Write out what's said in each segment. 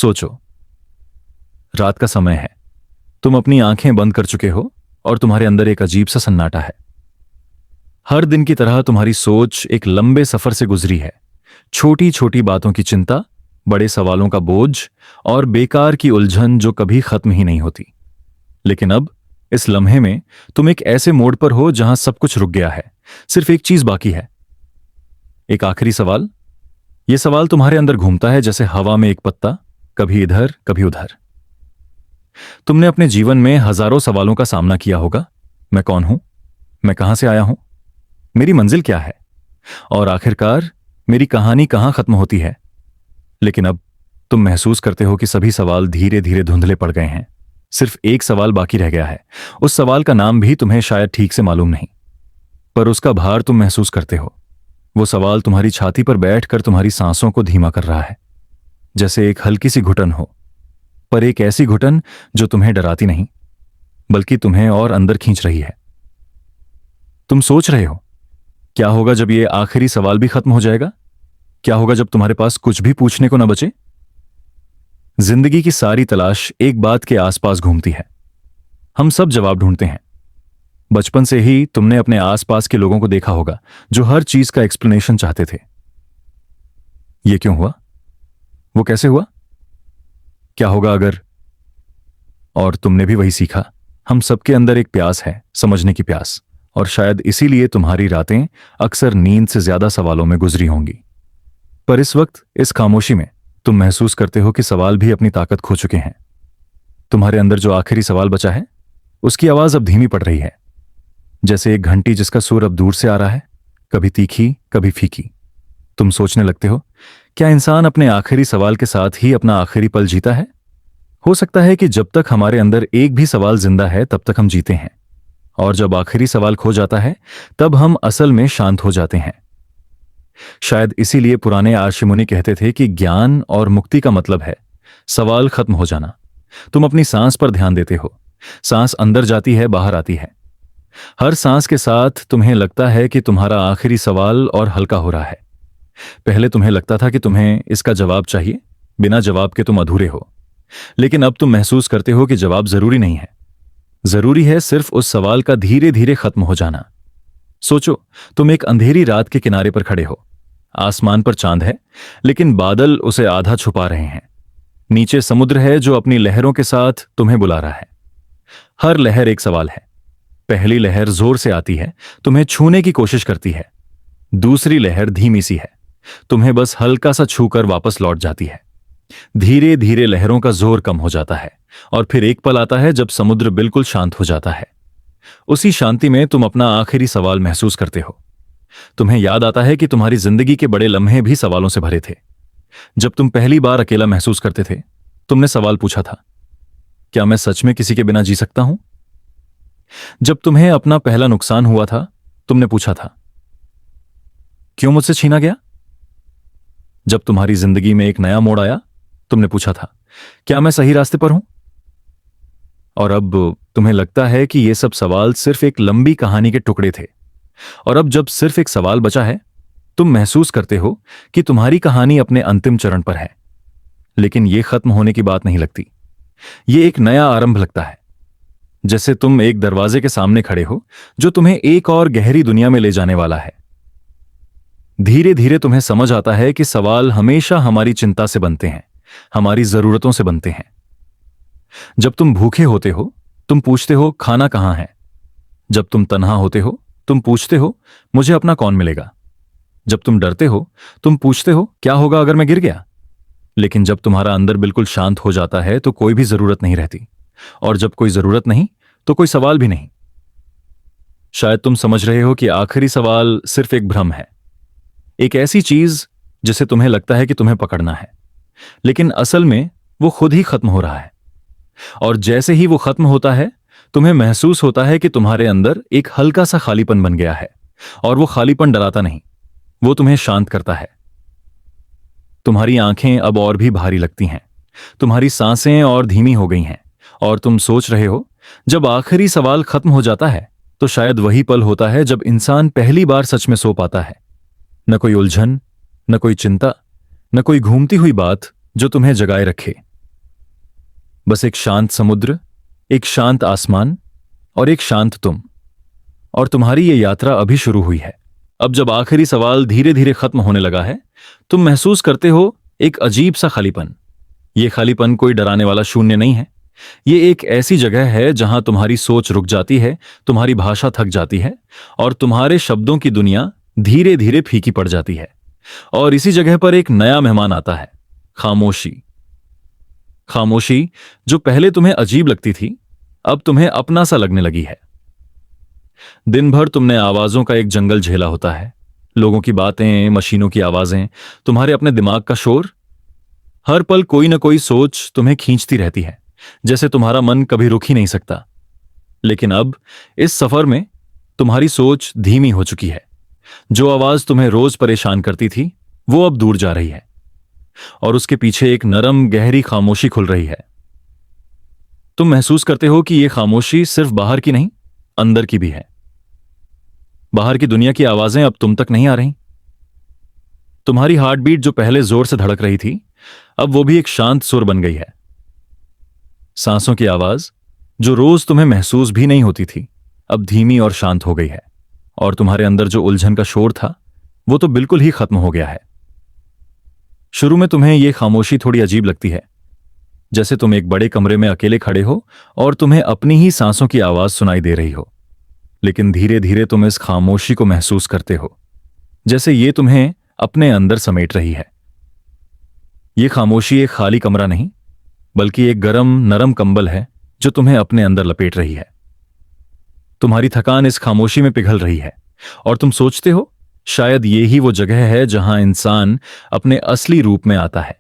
सोचो, रात का समय है, तुम अपनी आंखें बंद कर चुके हो और तुम्हारे अंदर एक अजीब सा सन्नाटा है। हर दिन की तरह तुम्हारी सोच एक लंबे सफर से गुजरी है। छोटी छोटी बातों की चिंता, बड़े सवालों का बोझ और बेकार की उलझन जो कभी खत्म ही नहीं होती। लेकिन अब इस लम्हे में तुम एक ऐसे मोड़ पर हो जहां सब कुछ रुक गया है। सिर्फ एक चीज बाकी है, एक आखिरी सवाल। यह सवाल तुम्हारे अंदर घूमता है जैसे हवा में एक पत्ता, कभी इधर कभी उधर। तुमने अपने जीवन में हजारों सवालों का सामना किया होगा। मैं कौन हूं? मैं कहां से आया हूं? मेरी मंजिल क्या है? और आखिरकार मेरी कहानी कहां खत्म होती है? लेकिन अब तुम महसूस करते हो कि सभी सवाल धीरे धीरे धुंधले पड़ गए हैं। सिर्फ एक सवाल बाकी रह गया है। उस सवाल का नाम भी तुम्हें शायद ठीक से मालूम नहीं, पर उसका भार तुम महसूस करते हो। वो सवाल तुम्हारी छाती पर बैठकर तुम्हारी सांसों को धीमा कर रहा है, जैसे एक हल्की सी घुटन हो, पर एक ऐसी घुटन जो तुम्हें डराती नहीं, बल्कि तुम्हें और अंदर खींच रही है। तुम सोच रहे हो, क्या होगा जब ये आखिरी सवाल भी खत्म हो जाएगा? क्या होगा जब तुम्हारे पास कुछ भी पूछने को न बचे? जिंदगी की सारी तलाश एक बात के आसपास घूमती है। हम सब जवाब ढूंढते हैं। बचपन से ही तुमने अपने आसपास के लोगों को देखा होगा जो हर चीज का एक्सप्लेनेशन चाहते थे। ये क्यों हुआ? वो कैसे हुआ? क्या होगा अगर? और तुमने भी वही सीखा। हम सबके अंदर एक प्यास है, समझने की प्यास, और शायद इसीलिए तुम्हारी रातें अक्सर नींद से ज्यादा सवालों में गुजरी होंगी। पर इस वक्त, इस खामोशी में, तुम महसूस करते हो कि सवाल भी अपनी ताकत खो चुके हैं। तुम्हारे अंदर जो आखिरी सवाल बचा है, उसकी आवाज अब धीमी पड़ रही है, जैसे एक घंटी जिसका सुर अब दूर से आ रहा है, कभी तीखी कभी फीकी। तुम सोचने लगते हो, क्या इंसान अपने आखिरी सवाल के साथ ही अपना आखिरी पल जीता है? हो सकता है कि जब तक हमारे अंदर एक भी सवाल जिंदा है तब तक हम जीते हैं, और जब आखिरी सवाल खो जाता है तब हम असल में शांत हो जाते हैं। शायद इसीलिए पुराने ऋषि मुनि कहते थे कि ज्ञान और मुक्ति का मतलब है सवाल खत्म हो जाना। तुम अपनी सांस पर ध्यान देते हो। सांस अंदर जाती है, बाहर आती है। हर सांस के साथ तुम्हें लगता है कि तुम्हारा आखिरी सवाल और हल्का हो रहा है। पहले तुम्हें लगता था कि तुम्हें इसका जवाब चाहिए, बिना जवाब के तुम अधूरे हो। लेकिन अब तुम महसूस करते हो कि जवाब जरूरी नहीं है। जरूरी है सिर्फ उस सवाल का धीरे धीरे खत्म हो जाना। सोचो, तुम एक अंधेरी रात के किनारे पर खड़े हो। आसमान पर चांद है, लेकिन बादल उसे आधा छुपा रहे हैं। नीचे समुद्र है जो अपनी लहरों के साथ तुम्हें बुला रहा है। हर लहर एक सवाल है। पहली लहर जोर से आती है, तुम्हें छूने की कोशिश करती है। दूसरी लहर धीमी सी है, तुम्हें बस हल्का सा छूकर वापस लौट जाती है। धीरे धीरे लहरों का जोर कम हो जाता है, और फिर एक पल आता है जब समुद्र बिल्कुल शांत हो जाता है। उसी शांति में तुम अपना आखिरी सवाल महसूस करते हो। तुम्हें याद आता है कि तुम्हारी जिंदगी के बड़े लम्हे भी सवालों से भरे थे। जब तुम पहली बार अकेला महसूस करते थे, तुमने सवाल पूछा था, क्या मैं सच में किसी के बिना जी सकता हूं? जब तुम्हें अपना पहला नुकसान हुआ था, तुमने पूछा था, क्यों मुझसे छीना गया? जब तुम्हारी जिंदगी में एक नया मोड़ आया, तुमने पूछा था, क्या मैं सही रास्ते पर हूं? और अब तुम्हें लगता है कि ये सब सवाल सिर्फ एक लंबी कहानी के टुकड़े थे। और अब जब सिर्फ एक सवाल बचा है, तुम महसूस करते हो कि तुम्हारी कहानी अपने अंतिम चरण पर है। लेकिन यह खत्म होने की बात नहीं लगती। यह एक नया आरंभ लगता है, जैसे तुम एक दरवाजे के सामने खड़े हो जो तुम्हें एक और गहरी दुनिया में ले जाने वाला है। धीरे धीरे तुम्हें समझ आता है कि सवाल हमेशा हमारी चिंता से बनते हैं, हमारी जरूरतों से बनते हैं। जब तुम भूखे होते हो, तुम पूछते हो, खाना कहां है? जब तुम तन्हा होते हो, तुम पूछते हो, मुझे अपना कौन मिलेगा? जब तुम डरते हो, तुम पूछते हो, क्या होगा अगर मैं गिर गया? लेकिन जब तुम्हारा अंदर बिल्कुल शांत हो जाता है तो कोई भी जरूरत नहीं रहती, और जब कोई जरूरत नहीं तो कोई सवाल भी नहीं। शायद तुम समझ रहे हो कि आखिरी सवाल सिर्फ एक भ्रम है, एक ऐसी चीज जिसे तुम्हें लगता है कि तुम्हें पकड़ना है, लेकिन असल में वो खुद ही खत्म हो रहा है। और जैसे ही वो खत्म होता है, तुम्हें महसूस होता है कि तुम्हारे अंदर एक हल्का सा खालीपन बन गया है। और वो खालीपन डराता नहीं, वो तुम्हें शांत करता है। तुम्हारी आंखें अब और भी भारी लगती हैं, तुम्हारी सांसें और धीमी हो गई हैं, और तुम सोच रहे हो, जब आखिरी सवाल खत्म हो जाता है तो शायद वही पल होता है जब इंसान पहली बार सच में सो पाता है। न कोई उलझन, न कोई चिंता, न कोई घूमती हुई बात जो तुम्हें जगाए रखे। बस एक शांत समुद्र, एक शांत आसमान और एक शांत तुम। और तुम्हारी ये यात्रा अभी शुरू हुई है। अब जब आखिरी सवाल धीरे धीरे खत्म होने लगा है, तुम महसूस करते हो एक अजीब सा खालीपन। ये खालीपन कोई डराने वाला शून्य नहीं है। ये एक ऐसी जगह है जहां तुम्हारी सोच रुक जाती है, तुम्हारी भाषा थक जाती है और तुम्हारे शब्दों की दुनिया धीरे धीरे फीकी पड़ जाती है। और इसी जगह पर एक नया मेहमान आता है, खामोशी। खामोशी जो पहले तुम्हें अजीब लगती थी, अब तुम्हें अपना सा लगने लगी है। दिन भर तुमने आवाजों का एक जंगल झेला होता है, लोगों की बातें, मशीनों की आवाजें, तुम्हारे अपने दिमाग का शोर। हर पल कोई ना कोई सोच तुम्हें खींचती रहती है, जैसे तुम्हारा मन कभी रुक ही नहीं सकता। लेकिन अब इस सफर में तुम्हारी सोच धीमी हो चुकी है। जो आवाज तुम्हें रोज परेशान करती थी, वो अब दूर जा रही है और उसके पीछे एक नरम गहरी खामोशी खुल रही है। तुम महसूस करते हो कि यह खामोशी सिर्फ बाहर की नहीं, अंदर की भी है। बाहर की दुनिया की आवाजें अब तुम तक नहीं आ रही। तुम्हारी हार्ट बीट जो पहले जोर से धड़क रही थी, अब वो भी एक शांत सुर बन गई है। सांसों की आवाज जो रोज तुम्हें महसूस भी नहीं होती थी, अब धीमी और शांत हो गई है। और तुम्हारे अंदर जो उलझन का शोर था, वो तो बिल्कुल ही खत्म हो गया है। शुरू में तुम्हें यह खामोशी थोड़ी अजीब लगती है, जैसे तुम एक बड़े कमरे में अकेले खड़े हो और तुम्हें अपनी ही सांसों की आवाज सुनाई दे रही हो। लेकिन धीरे धीरे तुम इस खामोशी को महसूस करते हो, जैसे ये तुम्हें अपने अंदर समेट रही है। यह खामोशी एक खाली कमरा नहीं, बल्कि एक गरम नरम कंबल है जो तुम्हें अपने अंदर लपेट रही है। तुम्हारी थकान इस खामोशी में पिघल रही है और तुम सोचते हो शायद ये ही वो जगह है जहां इंसान अपने असली रूप में आता है,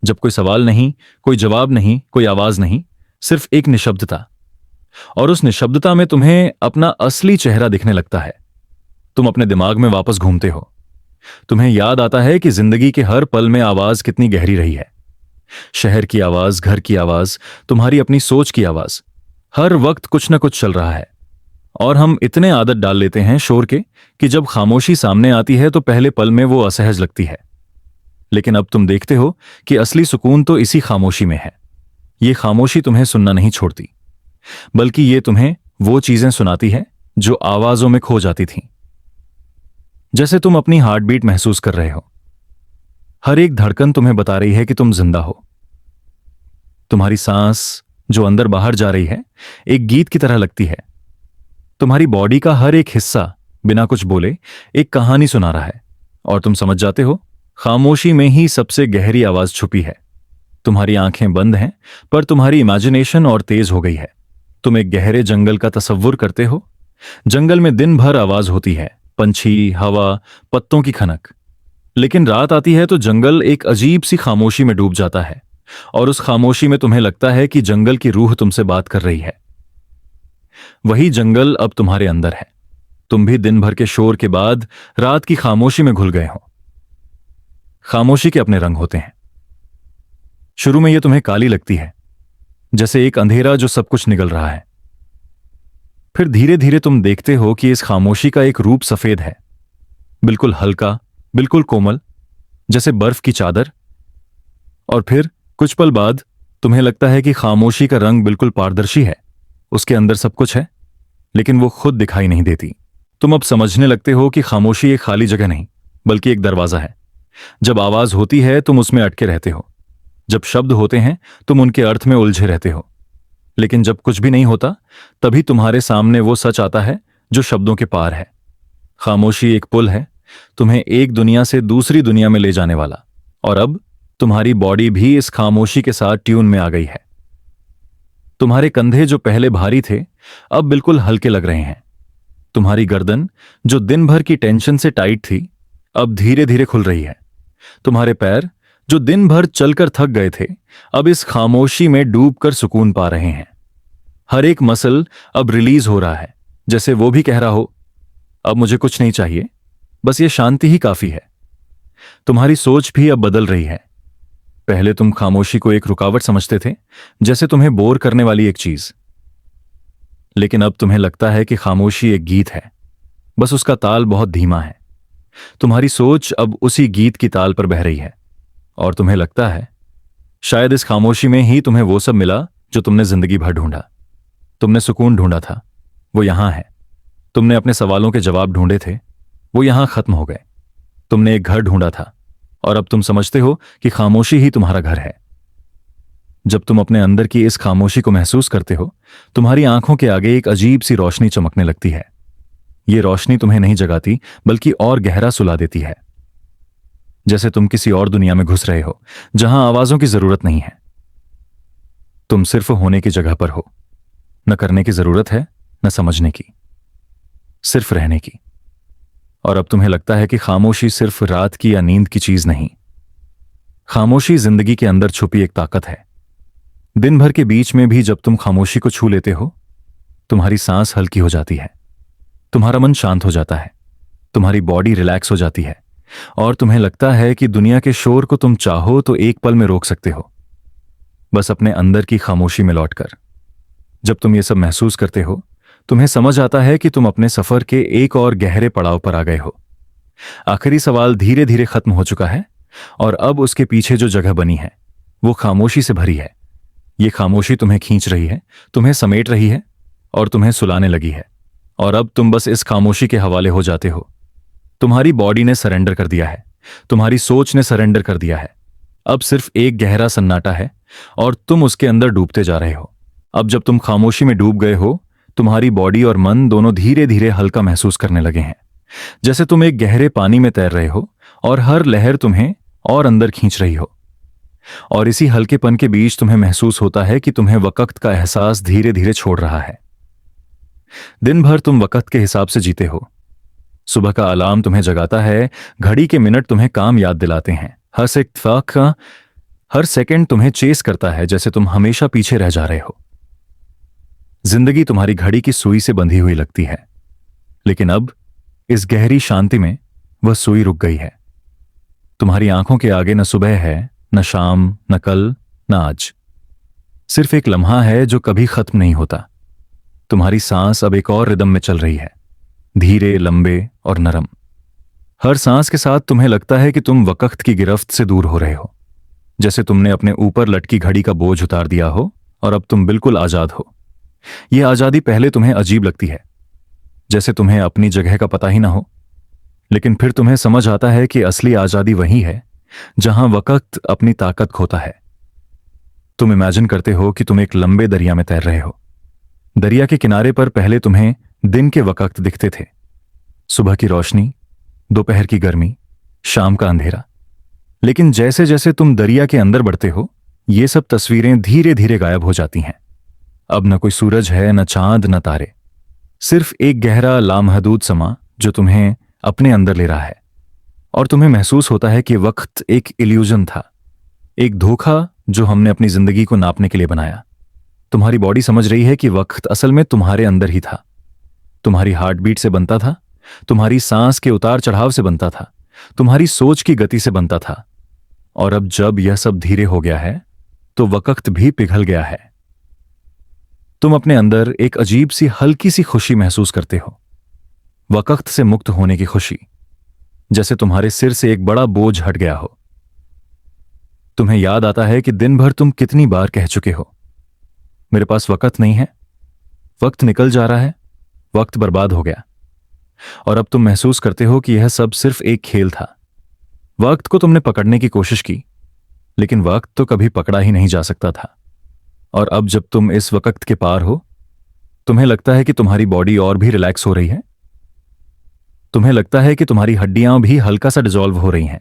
जब कोई सवाल नहीं, कोई जवाब नहीं, कोई आवाज नहीं, सिर्फ एक निशब्दता। और उस निशब्दता में तुम्हें अपना असली चेहरा दिखने लगता है। तुम अपने दिमाग में वापस घूमते हो। तुम्हें याद आता है कि जिंदगी के हर पल में आवाज कितनी गहरी रही है। शहर की आवाज, घर की आवाज, तुम्हारी अपनी सोच की आवाज, हर वक्त कुछ ना कुछ चल रहा है। और हम इतने आदत डाल लेते हैं शोर के कि जब खामोशी सामने आती है तो पहले पल में वो असहज लगती है। लेकिन अब तुम देखते हो कि असली सुकून तो इसी खामोशी में है। ये खामोशी तुम्हें सुनना नहीं छोड़ती, बल्कि ये तुम्हें वो चीजें सुनाती है जो आवाजों में खो जाती थीं। जैसे तुम अपनी हार्ट बीट महसूस कर रहे हो। हर एक धड़कन तुम्हें बता रही है कि तुम जिंदा हो। तुम्हारी सांस जो अंदर बाहर जा रही है, एक गीत की तरह लगती है। तुम्हारी बॉडी का हर एक हिस्सा बिना कुछ बोले एक कहानी सुना रहा है। और तुम समझ जाते हो, खामोशी में ही सबसे गहरी आवाज छुपी है। तुम्हारी आंखें बंद हैं, पर तुम्हारी इमेजिनेशन और तेज हो गई है। तुम एक गहरे जंगल का तसव्वुर करते हो। जंगल में दिन भर आवाज होती है, पंछी, हवा, पत्तों की खनक। लेकिन रात आती है तो जंगल एक अजीब सी खामोशी में डूब जाता है और उस खामोशी में तुम्हें लगता है कि जंगल की रूह तुमसे बात कर रही है। वही जंगल अब तुम्हारे अंदर है। तुम भी दिन भर के शोर के बाद रात की खामोशी में घुल गए हो। खामोशी के अपने रंग होते हैं। शुरू में यह तुम्हें काली लगती है, जैसे एक अंधेरा जो सब कुछ निगल रहा है। फिर धीरे धीरे तुम देखते हो कि इस खामोशी का एक रूप सफेद है, बिल्कुल हल्का, बिल्कुल कोमल, जैसे बर्फ की चादर। और फिर कुछ पल बाद तुम्हें लगता है कि खामोशी का रंग बिल्कुल पारदर्शी है। उसके अंदर सब कुछ है, लेकिन वो खुद दिखाई नहीं देती। तुम अब समझने लगते हो कि खामोशी एक खाली जगह नहीं, बल्कि एक दरवाजा है। जब आवाज होती है तुम उसमें अटके रहते हो, जब शब्द होते हैं तुम उनके अर्थ में उलझे रहते हो। लेकिन जब कुछ भी नहीं होता, तभी तुम्हारे सामने वो सच आता है जो शब्दों के पार है। खामोशी एक पुल है, तुम्हें एक दुनिया से दूसरी दुनिया में ले जाने वाला। और अब तुम्हारी बॉडी भी इस खामोशी के साथ ट्यून में आ गई है। तुम्हारे कंधे जो पहले भारी थे, अब बिल्कुल हल्के लग रहे हैं। तुम्हारी गर्दन जो दिन भर की टेंशन से टाइट थी, अब धीरे धीरे खुल रही है। तुम्हारे पैर जो दिन भर चलकर थक गए थे, अब इस खामोशी में डूबकर सुकून पा रहे हैं। हर एक मसल अब रिलीज हो रहा है, जैसे वो भी कह रहा हो, अब मुझे कुछ नहीं चाहिए, बस ये शांति ही काफी है। तुम्हारी सोच भी अब बदल रही है। पहले तुम खामोशी को एक रुकावट समझते थे, जैसे तुम्हें बोर करने वाली एक चीज। लेकिन अब तुम्हें लगता है कि खामोशी एक गीत है, बस उसका ताल बहुत धीमा है। तुम्हारी सोच अब उसी गीत की ताल पर बह रही है और तुम्हें लगता है शायद इस खामोशी में ही तुम्हें वो सब मिला जो तुमने जिंदगी भर ढूंढा। तुमने सुकून ढूंढा था, वो यहां है। तुमने अपने सवालों के जवाब ढूंढे थे, वो यहां खत्म हो गए। तुमने एक घर ढूंढा था और अब तुम समझते हो कि खामोशी ही तुम्हारा घर है। जब तुम अपने अंदर की इस खामोशी को महसूस करते हो, तुम्हारी आंखों के आगे एक अजीब सी रोशनी चमकने लगती है। ये रोशनी तुम्हें नहीं जगाती, बल्कि और गहरा सुला देती है। जैसे तुम किसी और दुनिया में घुस रहे हो, जहां आवाजों की जरूरत नहीं है। तुम सिर्फ होने की जगह पर हो। न करने की जरूरत है, न समझने की, सिर्फ रहने की। और अब तुम्हें लगता है कि खामोशी सिर्फ रात की या नींद की चीज नहीं। खामोशी जिंदगी के अंदर छुपी एक ताकत है। दिन भर के बीच में भी जब तुम खामोशी को छू लेते हो, तुम्हारी सांस हल्की हो जाती है, तुम्हारा मन शांत हो जाता है, तुम्हारी बॉडी रिलैक्स हो जाती है, और तुम्हें लगता है कि दुनिया के शोर को तुम चाहो तो एक पल में रोक सकते हो, बस अपने अंदर की खामोशी में लौटकर। जब तुम ये सब महसूस करते हो, तुम्हें समझ आता है कि तुम अपने सफर के एक और गहरे पड़ाव पर आ गए हो। आखिरी सवाल धीरे धीरे खत्म हो चुका है, और अब उसके पीछे जो जगह बनी है वो खामोशी से भरी है। ये खामोशी तुम्हें खींच रही है, तुम्हें समेट रही है, और तुम्हें सुलाने लगी है। और अब तुम बस इस खामोशी के हवाले हो जाते हो। तुम्हारी बॉडी ने सरेंडर कर दिया है, तुम्हारी सोच ने सरेंडर कर दिया है। अब सिर्फ एक गहरा सन्नाटा है, और तुम उसके अंदर डूबते जा रहे हो। अब जब तुम खामोशी में डूब गए हो, तुम्हारी बॉडी और मन दोनों धीरे धीरे हल्का महसूस करने लगे हैं, जैसे तुम एक गहरे पानी में तैर रहे हो और हर लहर तुम्हें और अंदर खींच रही हो। और इसी हल्केपन के बीच तुम्हें महसूस होता है कि तुम्हें वक्त का एहसास धीरे धीरे छोड़ रहा है। दिन भर तुम वक्त के हिसाब से जीते हो। सुबह का अलार्म तुम्हें जगाता है, घड़ी के मिनट तुम्हें काम याद दिलाते हैं, हर सेकंड तुम्हें चेस करता है, जैसे तुम हमेशा पीछे रह जा रहे हो। जिंदगी तुम्हारी घड़ी की सुई से बंधी हुई लगती है, लेकिन अब इस गहरी शांति में वह सुई रुक गई है। तुम्हारी आंखों के आगे न सुबह है, न शाम, न कल, न आज। सिर्फ एक लम्हा है जो कभी खत्म नहीं होता। तुम्हारी सांस अब एक और रिदम में चल रही है, धीरे, लंबे और नरम। हर सांस के साथ तुम्हें लगता है कि तुम वक्त की गिरफ्त से दूर हो रहे हो, जैसे तुमने अपने ऊपर लटकी घड़ी का बोझ उतार दिया हो और अब तुम बिल्कुल आजाद हो। यह आजादी पहले तुम्हें अजीब लगती है, जैसे तुम्हें अपनी जगह का पता ही ना हो, लेकिन फिर तुम्हें समझ आता है कि असली आजादी वही है जहां वक्त अपनी ताकत खोता है। तुम इमेजिन करते हो कि तुम एक लंबे दरिया में तैर रहे हो। दरिया के किनारे पर पहले तुम्हें दिन के वक्त दिखते थे, सुबह की रोशनी, दोपहर की गर्मी, शाम का अंधेरा। लेकिन जैसे जैसे तुम दरिया के अंदर बढ़ते हो, ये सब तस्वीरें धीरे धीरे गायब हो जाती हैं। अब न कोई सूरज है, न चांद, न तारे, सिर्फ एक गहरा लामहदूद समा जो तुम्हें अपने अंदर ले रहा है। और तुम्हें महसूस होता है कि वक्त एक इल्यूजन था, एक धोखा जो हमने अपनी जिंदगी को नापने के लिए बनाया। तुम्हारी बॉडी समझ रही है कि वक्त असल में तुम्हारे अंदर ही था, तुम्हारी हार्ट बीट से बनता था, तुम्हारी सांस के उतार चढ़ाव से बनता था, तुम्हारी सोच की गति से बनता था। और अब जब यह सब धीरे हो गया है, तो वक्त भी पिघल गया है। तुम अपने अंदर एक अजीब सी हल्की सी खुशी महसूस करते हो, वक्त से मुक्त होने की खुशी, जैसे तुम्हारे सिर से एक बड़ा बोझ हट गया हो। तुम्हें याद आता है कि दिन भर तुम कितनी बार कह चुके हो, मेरे पास वक्त नहीं है, वक्त निकल जा रहा है, वक्त बर्बाद हो गया। और अब तुम महसूस करते हो कि यह सब सिर्फ एक खेल था। वक्त को तुमने पकड़ने की कोशिश की, लेकिन वक्त तो कभी पकड़ा ही नहीं जा सकता था। और अब जब तुम इस वक्त के पार हो, तुम्हें लगता है कि तुम्हारी बॉडी और भी रिलैक्स हो रही है। तुम्हें लगता है कि तुम्हारी हड्डियां भी हल्का सा डिसॉल्व हो रही हैं,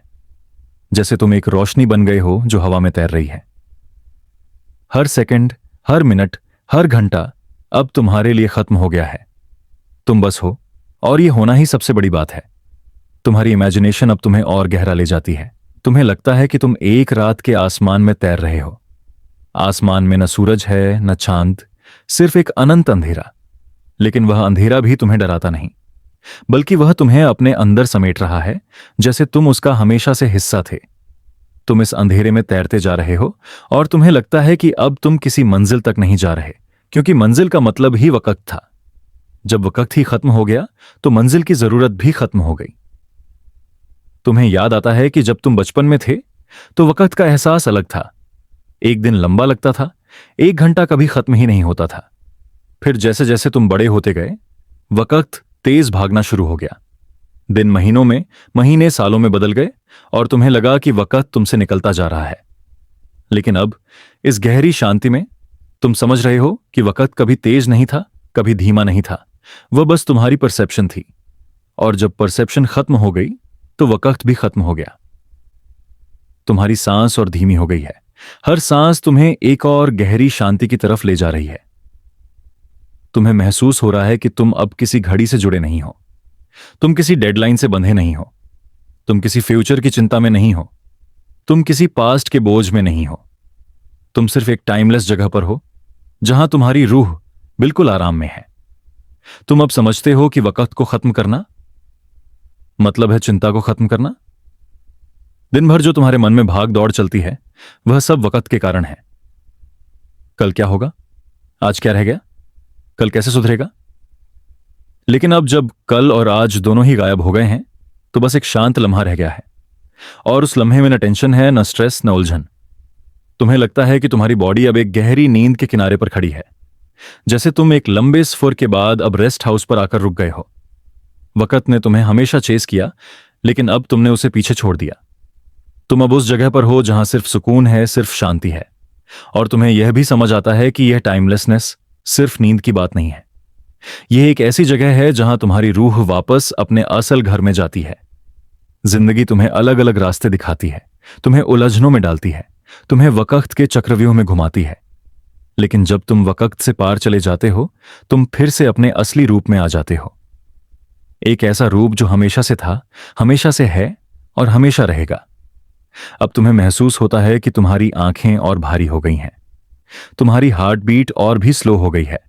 जैसे तुम एक रोशनी बन गए हो जो हवा में तैर रही है। हर सेकंड, हर मिनट, हर घंटा अब तुम्हारे लिए खत्म हो गया है। तुम बस हो, और ये होना ही सबसे बड़ी बात है। तुम्हारी इमेजिनेशन अब तुम्हें और गहरा ले जाती है। तुम्हें लगता है कि तुम एक रात के आसमान में तैर रहे हो। आसमान में न सूरज है, न चांद, सिर्फ एक अनंत अंधेरा। लेकिन वह अंधेरा भी तुम्हें डराता नहीं, बल्कि वह तुम्हें अपने अंदर समेट रहा है, जैसे तुम उसका हमेशा से हिस्सा थे। तुम इस अंधेरे में तैरते जा रहे हो, और तुम्हें लगता है कि अब तुम किसी मंजिल तक नहीं जा रहे, क्योंकि मंजिल का मतलब ही वक्त था। जब वक्त ही खत्म हो गया, तो मंजिल की जरूरत भी खत्म हो गई। तुम्हें याद आता है कि जब तुम बचपन में थे, तो वक्त का एहसास अलग था। एक दिन लंबा लगता था, 1 घंटा कभी खत्म ही नहीं होता था। फिर जैसे जैसे तुम बड़े होते गए, वक्त तेज भागना शुरू हो गया। दिन महीनों में, महीने सालों में बदल गए और तुम्हें लगा कि वक्त तुमसे निकलता जा रहा है। लेकिन अब इस गहरी शांति में तुम समझ रहे हो कि वक्त कभी तेज नहीं था, कभी धीमा नहीं था। वह बस तुम्हारी परसेप्शन थी। और जब परसेप्शन खत्म हो गई तो वक्त भी खत्म हो गया। तुम्हारी सांस और धीमी हो गई है। हर सांस तुम्हें एक और गहरी शांति की तरफ ले जा रही है। तुम्हें महसूस हो रहा है कि तुम अब किसी घड़ी से जुड़े नहीं हो, तुम किसी डेडलाइन से बंधे नहीं हो, तुम किसी फ्यूचर की चिंता में नहीं हो, तुम किसी पास्ट के बोझ में नहीं हो। तुम सिर्फ एक टाइमलेस जगह पर हो जहां तुम्हारी रूह बिल्कुल आराम में है। तुम अब समझते हो कि वक्त को खत्म करना मतलब है चिंता को खत्म करना। दिन भर जो तुम्हारे मन में भाग दौड़ चलती है, वह सब वक्त के कारण है। कल क्या होगा, आज क्या रह गया, कल कैसे सुधरेगा। लेकिन अब जब कल और आज दोनों ही गायब हो गए हैं, तो बस एक शांत लम्हा रह गया है। और उस लम्हे में न टेंशन है, न स्ट्रेस, न उलझन। तुम्हें लगता है कि तुम्हारी बॉडी अब एक गहरी नींद के किनारे पर खड़ी है, जैसे तुम एक लंबे सफर के बाद अब रेस्ट हाउस पर आकर रुक गए हो। वक्त ने तुम्हें हमेशा चेस किया, लेकिन अब तुमने उसे पीछे छोड़ दिया। तुम अब उस जगह पर हो जहां सिर्फ सुकून है, सिर्फ शांति है। और तुम्हें यह भी समझ आता है कि यह टाइमलेसनेस सिर्फ नींद की बात नहीं है। यह एक ऐसी जगह है जहां तुम्हारी रूह वापस अपने असल घर में जाती है। जिंदगी तुम्हें अलग अलग रास्ते दिखाती है, तुम्हें उलझनों में डालती है, तुम्हें वक्त के चक्रव्यूह में घुमाती है। लेकिन जब तुम वक्त से पार चले जाते हो, तुम फिर से अपने असली रूप में आ जाते हो। एक ऐसा रूप जो हमेशा से था, हमेशा से है और हमेशा रहेगा। अब तुम्हें महसूस होता है कि तुम्हारी आंखें और भारी हो गई हैं, तुम्हारी हार्ट बीट और भी स्लो हो गई है,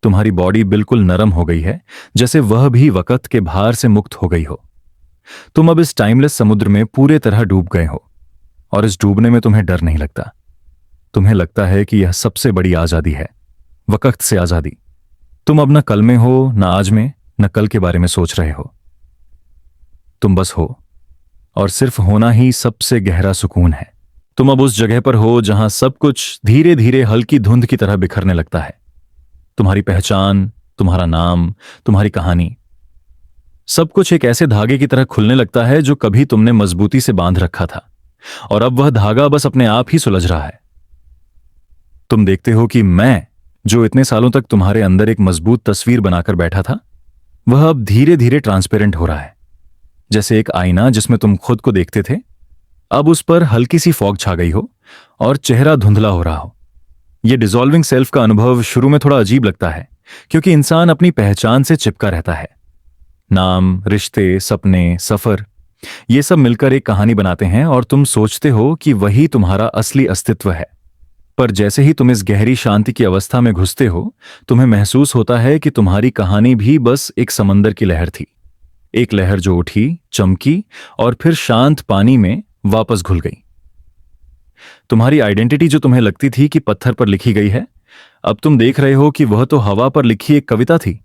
तुम्हारी बॉडी बिल्कुल नरम हो गई है, जैसे वह भी वक्त के भार से मुक्त हो गई हो। तुम अब इस टाइमलेस समुद्र में पूरे तरह डूब गए हो। और इस डूबने में तुम्हें डर नहीं लगता। तुम्हें लगता है कि यह सबसे बड़ी आजादी है, वक्त से आजादी। तुम अब न कल में हो, न आज में, न कल के बारे में सोच रहे हो। तुम बस हो, और सिर्फ होना ही सबसे गहरा सुकून है। तुम अब उस जगह पर हो जहां सब कुछ धीरे धीरे हल्की धुंध की तरह बिखरने लगता है। तुम्हारी पहचान, तुम्हारा नाम, तुम्हारी कहानी, सब कुछ एक ऐसे धागे की तरह खुलने लगता है जो कभी तुमने मजबूती से बांध रखा था, और अब वह धागा बस अपने आप ही सुलझ रहा है। तुम देखते हो कि मैं, जो इतने सालों तक तुम्हारे अंदर एक मजबूत तस्वीर बनाकर बैठा था, वह अब धीरे धीरे ट्रांसपेरेंट हो रहा है। जैसे एक आईना जिसमें तुम खुद को देखते थे, अब उस पर हल्की सी फॉग छा गई हो और चेहरा धुंधला हो रहा हो। यह डिसॉल्विंग सेल्फ का अनुभव शुरू में थोड़ा अजीब लगता है, क्योंकि इंसान अपनी पहचान से चिपका रहता है। नाम, रिश्ते, सपने, सफर, ये सब मिलकर एक कहानी बनाते हैं और तुम सोचते हो कि वही तुम्हारा असली अस्तित्व है। पर जैसे ही तुम इस गहरी शांति की अवस्था में घुसते हो, तुम्हें महसूस होता है कि तुम्हारी कहानी भी बस एक समंदर की लहर थी। एक लहर जो उठी, चमकी और फिर शांत पानी में वापस घुल गई। तुम्हारी आइडेंटिटी जो तुम्हें लगती थी कि पत्थर पर लिखी गई है, अब तुम देख रहे हो कि वह तो हवा पर लिखी एक कविता थी।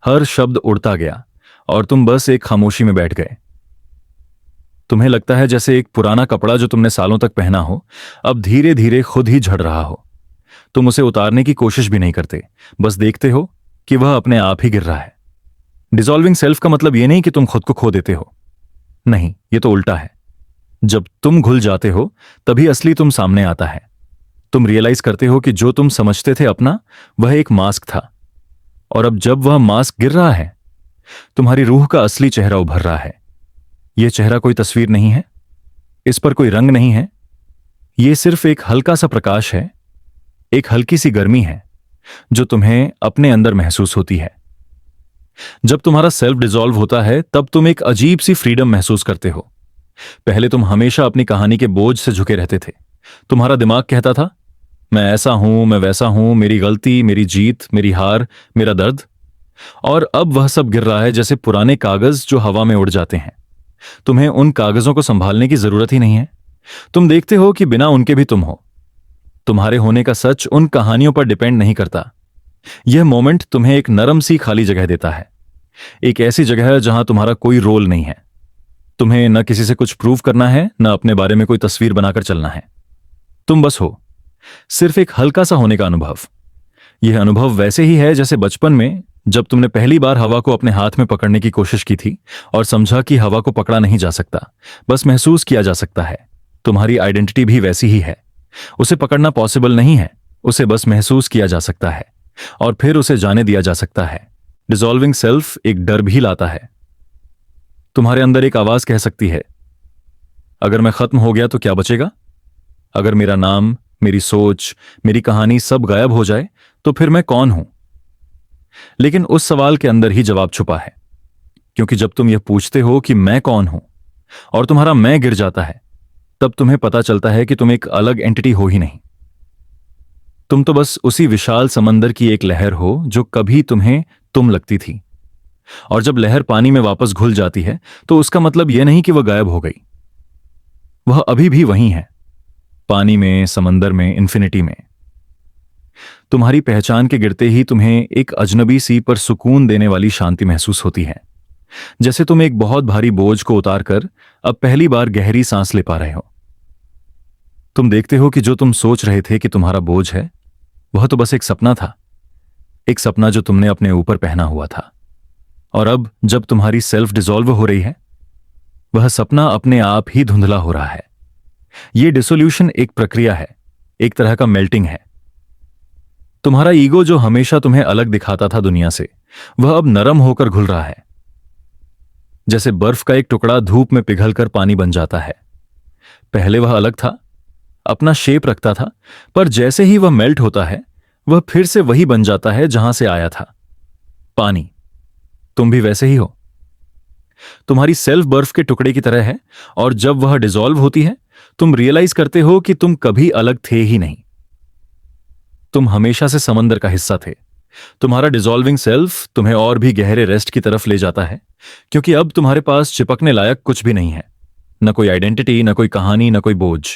हर शब्द उड़ता गया और तुम बस एक खामोशी में बैठ गए। तुम्हें लगता है जैसे एक पुराना कपड़ा जो तुमने सालों तक पहना हो, अब धीरे धीरे खुद ही झड़ रहा हो। तुम उसे उतारने की कोशिश भी नहीं करते, बस देखते हो कि वह अपने आप ही गिर रहा है। डिसॉल्विंग सेल्फ का मतलब यह नहीं कि तुम खुद को खो देते हो, नहीं, यह तो उल्टा है। जब तुम घुल जाते हो, तभी असली तुम सामने आता है। तुम रियलाइज करते हो कि जो तुम समझते थे अपना, वह एक मास्क था, और अब जब वह मास्क गिर रहा है, तुम्हारी रूह का असली चेहरा उभर रहा है। यह चेहरा कोई तस्वीर नहीं है, इस पर कोई रंग नहीं है, यह सिर्फ एक हल्का सा प्रकाश है, एक हल्की सी गर्मी है जो तुम्हें अपने अंदर महसूस होती है। जब तुम्हारा सेल्फ डिसॉल्व होता है, तब तुम एक अजीब सी फ्रीडम महसूस करते हो। पहले तुम हमेशा अपनी कहानी के बोझ से झुके रहते थे। तुम्हारा दिमाग कहता था, मैं ऐसा हूं, मैं वैसा हूं, मेरी गलती, मेरी जीत, मेरी हार, मेरा दर्द। और अब वह सब गिर रहा है जैसे पुराने कागज जो हवा में उड़ जाते हैं। तुम्हें उन कागजों को संभालने की जरूरत ही नहीं है। तुम देखते हो कि बिना उनके भी तुम हो। तुम्हारे होने का सच उन कहानियों पर डिपेंड नहीं करता। यह मोमेंट तुम्हें एक नरम सी खाली जगह देता है, एक ऐसी जगह है जहां तुम्हारा कोई रोल नहीं है। तुम्हें न किसी से कुछ प्रूव करना है, न अपने बारे में कोई तस्वीर बनाकर चलना है। तुम बस हो, सिर्फ एक हल्का सा होने का अनुभव। यह अनुभव वैसे ही है जैसे बचपन में जब तुमने पहली बार हवा को अपने हाथ में पकड़ने की कोशिश की थी और समझा कि हवा को पकड़ा नहीं जा सकता, बस महसूस किया जा सकता है। तुम्हारी आइडेंटिटी भी वैसी ही है। उसे पकड़ना पॉसिबल नहीं है, उसे बस महसूस किया जा सकता है और फिर उसे जाने दिया जा सकता है। डिसॉल्विंग सेल्फ एक डर भी लाता है। तुम्हारे अंदर एक आवाज कह सकती है, अगर मैं खत्म हो गया तो क्या बचेगा? अगर मेरा नाम, मेरी सोच, मेरी कहानी सब गायब हो जाए तो फिर मैं कौन हूं? लेकिन उस सवाल के अंदर ही जवाब छुपा है, क्योंकि जब तुम यह पूछते हो कि मैं कौन हूं और तुम्हारा मैं गिर जाता है, तब तुम्हें पता चलता है कि तुम एक अलग एंटिटी हो ही नहीं। तुम तो बस उसी विशाल समंदर की एक लहर हो जो कभी तुम्हें तुम लगती थी। और जब लहर पानी में वापस घुल जाती है तो उसका मतलब यह नहीं कि वह गायब हो गई। वह अभी भी वहीं है, पानी में, समंदर में, इन्फिनिटी में। तुम्हारी पहचान के गिरते ही तुम्हें एक अजनबी सी पर सुकून देने वाली शांति महसूस होती है, जैसे तुम एक बहुत भारी बोझ को उतारकर अब पहली बार गहरी सांस ले पा रहे हो। तुम देखते हो कि जो तुम सोच रहे थे कि तुम्हारा बोझ है, वह तो बस एक सपना था, एक सपना जो तुमने अपने ऊपर पहना हुआ था। और अब जब तुम्हारी सेल्फ डिसॉल्व हो रही है, वह सपना अपने आप ही धुंधला हो रहा है। यह डिसोल्यूशन एक प्रक्रिया है, एक तरह का मेल्टिंग है। तुम्हारा ईगो जो हमेशा तुम्हें अलग दिखाता था दुनिया से, वह अब नरम होकर घुल रहा है, जैसे बर्फ का एक टुकड़ा धूप में पिघलकर पानी बन जाता है। पहले वह अलग था, अपना शेप रखता था, पर जैसे ही वह मेल्ट होता है, वह फिर से वही बन जाता है जहां से आया था, पानी। तुम भी वैसे ही हो। तुम्हारी सेल्फ बर्फ के टुकड़े की तरह है, और जब वह डिसॉल्व होती है, तुम रियलाइज करते हो कि तुम कभी अलग थे ही नहीं। तुम हमेशा से समंदर का हिस्सा थे। तुम्हारा डिसॉल्विंग सेल्फ तुम्हें और भी गहरे रेस्ट की तरफ ले जाता है, क्योंकि अब तुम्हारे पास चिपकने लायक कुछ भी नहीं है। न कोई आइडेंटिटी, न कोई कहानी, न कोई बोझ।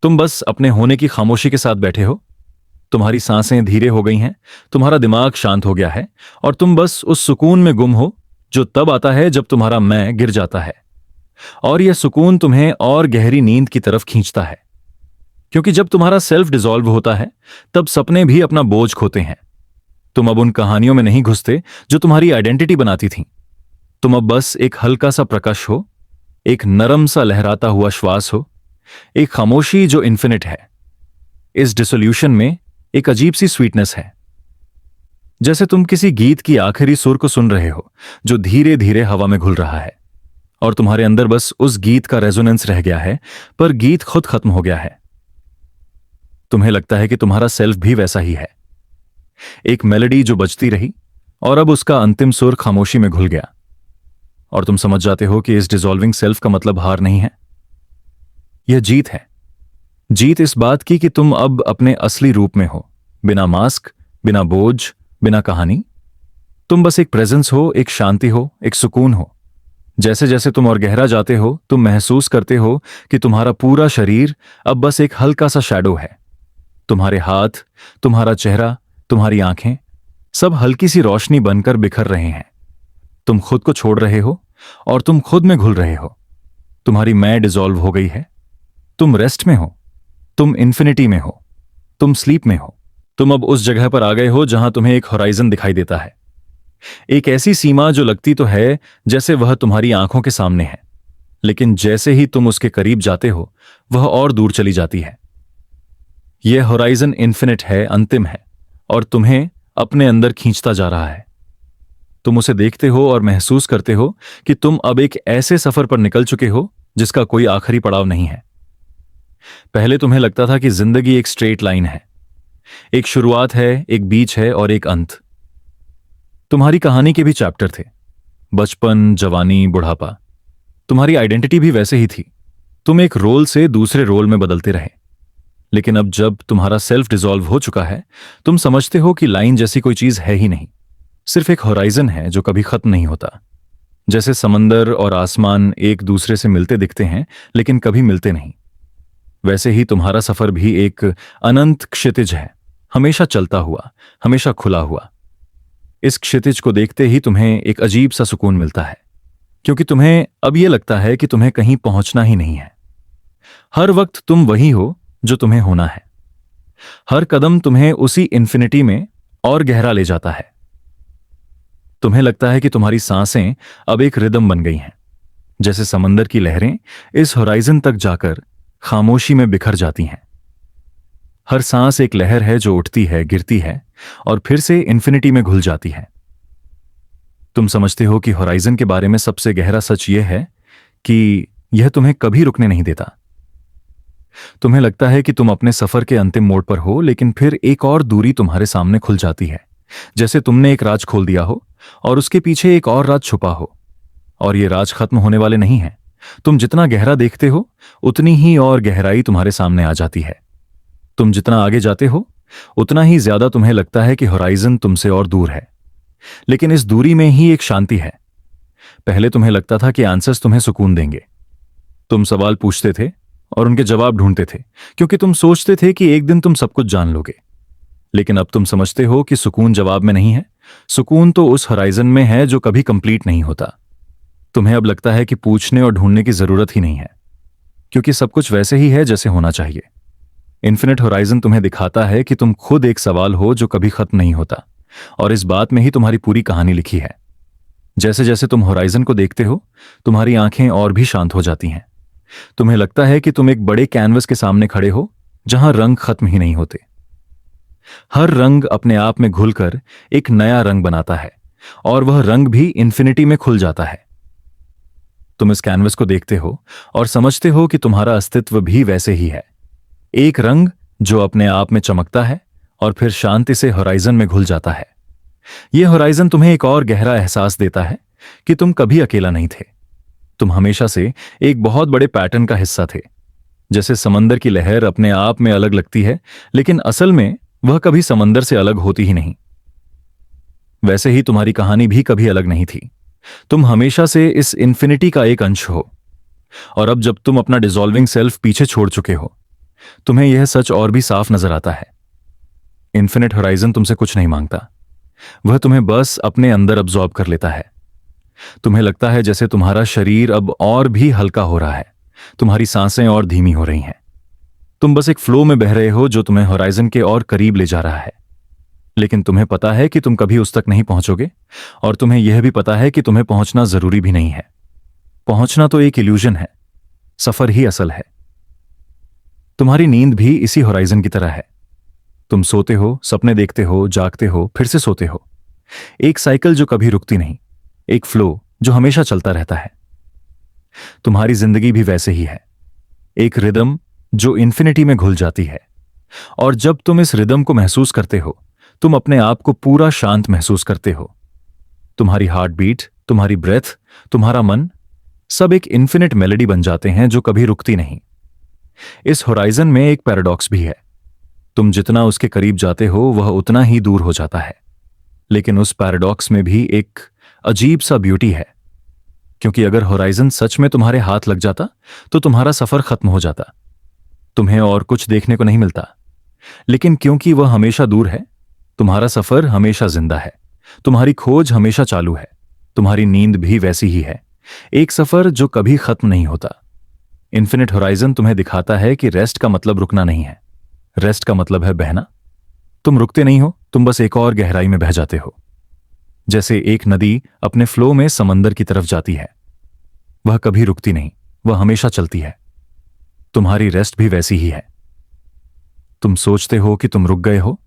तुम बस अपने होने की खामोशी के साथ बैठे हो। तुम्हारी सांसें धीरे हो गई हैं, तुम्हारा दिमाग शांत हो गया है, और तुम बस उस सुकून में गुम हो जो तब आता है जब तुम्हारा मैं गिर जाता है। और यह सुकून तुम्हें और गहरी नींद की तरफ खींचता है, क्योंकि जब तुम्हारा सेल्फ डिसॉल्व होता है, तब सपने भी अपना बोझ खोते हैं। तुम अब उन कहानियों में नहीं घुसते जो तुम्हारी आइडेंटिटी बनाती थीं। तुम अब बस एक हल्का सा प्रकाश हो, एक नरम सा लहराता हुआ श्वास हो, एक खामोशी जो इन्फिनिट है। इस डिसोल्यूशन में एक अजीब सी स्वीटनेस है, जैसे तुम किसी गीत की आखिरी सुर को सुन रहे हो जो धीरे धीरे हवा में घुल रहा है, और तुम्हारे अंदर बस उस गीत का रेजोनेंस रह गया है, पर गीत खुद खत्म हो गया है। तुम्हें लगता है कि तुम्हारा सेल्फ भी वैसा ही है, एक मेलोडी जो बजती रही और अब उसका अंतिम सुर खामोशी में घुल गया। और तुम समझ जाते हो कि इस डिसॉल्विंग सेल्फ का मतलब हार नहीं है, यह जीत है। जीत इस बात की कि तुम अब अपने असली रूप में हो, बिना मास्क, बिना बोझ, बिना कहानी। तुम बस एक प्रेजेंस हो, एक शांति हो, एक सुकून हो। जैसे जैसे तुम और गहरा जाते हो, तुम महसूस करते हो कि तुम्हारा पूरा शरीर अब बस एक हल्का सा शैडो है। तुम्हारे हाथ, तुम्हारा चेहरा, तुम्हारी आंखें, सब हल्की सी रोशनी बनकर बिखर रहे हैं। तुम खुद को छोड़ रहे हो और तुम खुद में घुल रहे हो। तुम्हारी मैं डिसॉल्व हो गई है। तुम रेस्ट में हो, तुम इन्फिनिटी में हो, तुम स्लीप में हो। तुम अब उस जगह पर आ गए हो जहां तुम्हें एक होराइजन दिखाई देता है, एक ऐसी सीमा जो लगती तो है जैसे वह तुम्हारी आंखों के सामने है, लेकिन जैसे ही तुम उसके करीब जाते हो, वह और दूर चली जाती है। यह होराइजन इन्फिनिट है, अंतिम है, और तुम्हें अपने अंदर खींचता जा रहा है। तुम उसे देखते हो और महसूस करते हो कि तुम अब एक ऐसे सफर पर निकल चुके हो जिसका कोई आखिरी पड़ाव नहीं है। पहले तुम्हें लगता था कि जिंदगी एक स्ट्रेट लाइन है, एक शुरुआत है, एक बीच है और एक अंत। तुम्हारी कहानी के भी चैप्टर थे, बचपन, जवानी, बुढ़ापा। तुम्हारी आइडेंटिटी भी वैसे ही थी। तुम एक रोल से दूसरे रोल में बदलते रहे। लेकिन अब जब तुम्हारा सेल्फ डिसॉल्व हो चुका है, तुम समझते हो कि लाइन जैसी कोई चीज है ही नहीं, सिर्फ एक होराइजन है जो कभी खत्म नहीं होता। जैसे समंदर और आसमान एक दूसरे से मिलते दिखते हैं लेकिन कभी मिलते नहीं, वैसे ही तुम्हारा सफर भी एक अनंत क्षितिज है, हमेशा चलता हुआ, हमेशा खुला हुआ। इस क्षितिज को देखते ही तुम्हें एक अजीब सा सुकून मिलता है, क्योंकि तुम्हें अब यह लगता है कि तुम्हें कहीं पहुंचना ही नहीं है। हर वक्त तुम वही हो जो तुम्हें होना है। हर कदम तुम्हें उसी इन्फिनिटी में और गहरा ले जाता है। तुम्हें लगता है कि तुम्हारी सांसें अब एक रिदम बन गई हैं, जैसे समंदर की लहरें इस होराइजन तक जाकर खामोशी में बिखर जाती हैं। हर सांस एक लहर है जो उठती है, गिरती है और फिर से इन्फिनिटी में घुल जाती है। तुम समझते हो कि होराइजन के बारे में सबसे गहरा सच यह है कि यह तुम्हें कभी रुकने नहीं देता। तुम्हें लगता है कि तुम अपने सफर के अंतिम मोड़ पर हो, लेकिन फिर एक और दूरी तुम्हारे सामने खुल जाती है, जैसे तुमने एक राज खोल दिया हो और उसके पीछे एक और राज छुपा हो। और ये राज खत्म होने वाले नहीं है। तुम जितना गहरा देखते हो उतनी ही और गहराई तुम्हारे सामने आ जाती है। तुम जितना आगे जाते हो उतना ही ज्यादा तुम्हें लगता है कि होराइजन तुमसे और दूर है। लेकिन इस दूरी में ही एक शांति है। पहले तुम्हें लगता था कि आंसर्स तुम्हें सुकून देंगे। तुम सवाल पूछते थे और उनके जवाब ढूंढते थे, क्योंकि तुम सोचते थे कि एक दिन तुम सब कुछ जान लोगे। लेकिन अब तुम समझते हो कि सुकून जवाब में नहीं है। सुकून तो उस होराइजन में है जो कभी कंप्लीट नहीं होता। तुम्हें अब लगता है कि पूछने और ढूंढने की जरूरत ही नहीं है, क्योंकि सब कुछ वैसे ही है जैसे होना चाहिए। इन्फिनिट होराइजन तुम्हें दिखाता है कि तुम खुद एक सवाल हो जो कभी खत्म नहीं होता, और इस बात में ही तुम्हारी पूरी कहानी लिखी है। जैसे जैसे तुम होराइजन को देखते हो, तुम्हारी आंखें और भी शांत हो जाती हैं। तुम्हें लगता है कि तुम एक बड़े कैनवस के सामने खड़े हो जहां रंग खत्म ही नहीं होते। हर रंग अपने आप में घुलकर एक नया रंग बनाता है, और वह रंग भी इन्फिनिटी में खुल जाता है। तुम इस कैनवस को देखते हो और समझते हो कि तुम्हारा अस्तित्व भी वैसे ही है, एक रंग जो अपने आप में चमकता है और फिर शांति से होराइजन में घुल जाता है। यह होराइजन तुम्हें एक और गहरा एहसास देता है कि तुम कभी अकेला नहीं थे। तुम हमेशा से एक बहुत बड़े पैटर्न का हिस्सा थे। जैसे समंदर की लहर अपने आप में अलग लगती है, लेकिन असल में वह कभी समंदर से अलग होती ही नहीं, वैसे ही तुम्हारी कहानी भी कभी अलग नहीं थी। तुम हमेशा से इस इन्फिनिटी का एक अंश हो, और अब जब तुम अपना डिसॉल्विंग सेल्फ पीछे छोड़ चुके हो, तुम्हें यह सच और भी साफ नजर आता है। इन्फिनिट होराइजन तुमसे कुछ नहीं मांगता, वह तुम्हें बस अपने अंदर अब्सॉर्ब कर लेता है। तुम्हें लगता है जैसे तुम्हारा शरीर अब और भी हल्का हो रहा है, तुम्हारी सांसें और धीमी हो रही हैं। तुम बस एक फ्लो में बह रहे हो जो तुम्हें होराइजन के और करीब ले जा रहा है। लेकिन तुम्हें पता है कि तुम कभी उस तक नहीं पहुंचोगे, और तुम्हें यह भी पता है कि तुम्हें पहुंचना जरूरी भी नहीं है। पहुंचना तो एक इल्यूजन है, सफर ही असल है। तुम्हारी नींद भी इसी होराइजन की तरह है। तुम सोते हो, सपने देखते हो, जागते हो, फिर से सोते हो। एक साइकिल जो कभी रुकती नहीं, एक फ्लो जो हमेशा चलता रहता है। तुम्हारी जिंदगी भी वैसे ही है, एक रिदम जो इन्फिनिटी में घुल जाती है। और जब तुम इस रिदम को महसूस करते हो, तुम अपने आप को पूरा शांत महसूस करते हो। तुम्हारी हार्ट बीट, तुम्हारी ब्रेथ, तुम्हारा मन, सब एक इन्फिनिट मेलोडी बन जाते हैं जो कभी रुकती नहीं। इस होराइजन में एक पैराडॉक्स भी है। तुम जितना उसके करीब जाते हो वह उतना ही दूर हो जाता है। लेकिन उस पैराडॉक्स में भी एक अजीब सा ब्यूटी है, क्योंकि अगर होराइजन सच में तुम्हारे हाथ लग जाता तो तुम्हारा सफर खत्म हो जाता। तुम्हें और कुछ देखने को नहीं मिलता। लेकिन क्योंकि वह हमेशा दूर है, तुम्हारा सफर हमेशा जिंदा है, तुम्हारी खोज हमेशा चालू है, तुम्हारी नींद भी वैसी ही है, एक सफर जो कभी खत्म नहीं होता। इन्फिनिट होराइजन तुम्हें दिखाता है कि रेस्ट का मतलब रुकना नहीं है, रेस्ट का मतलब है बहना। तुम रुकते नहीं हो, तुम बस एक और गहराई में बह जाते हो। जैसे एक नदी अपने फ्लो में समंदर की तरफ जाती है, वह कभी रुकती नहीं, वह हमेशा चलती है। तुम्हारी रेस्ट भी वैसी ही है। तुम सोचते हो कि तुम रुक गए हो,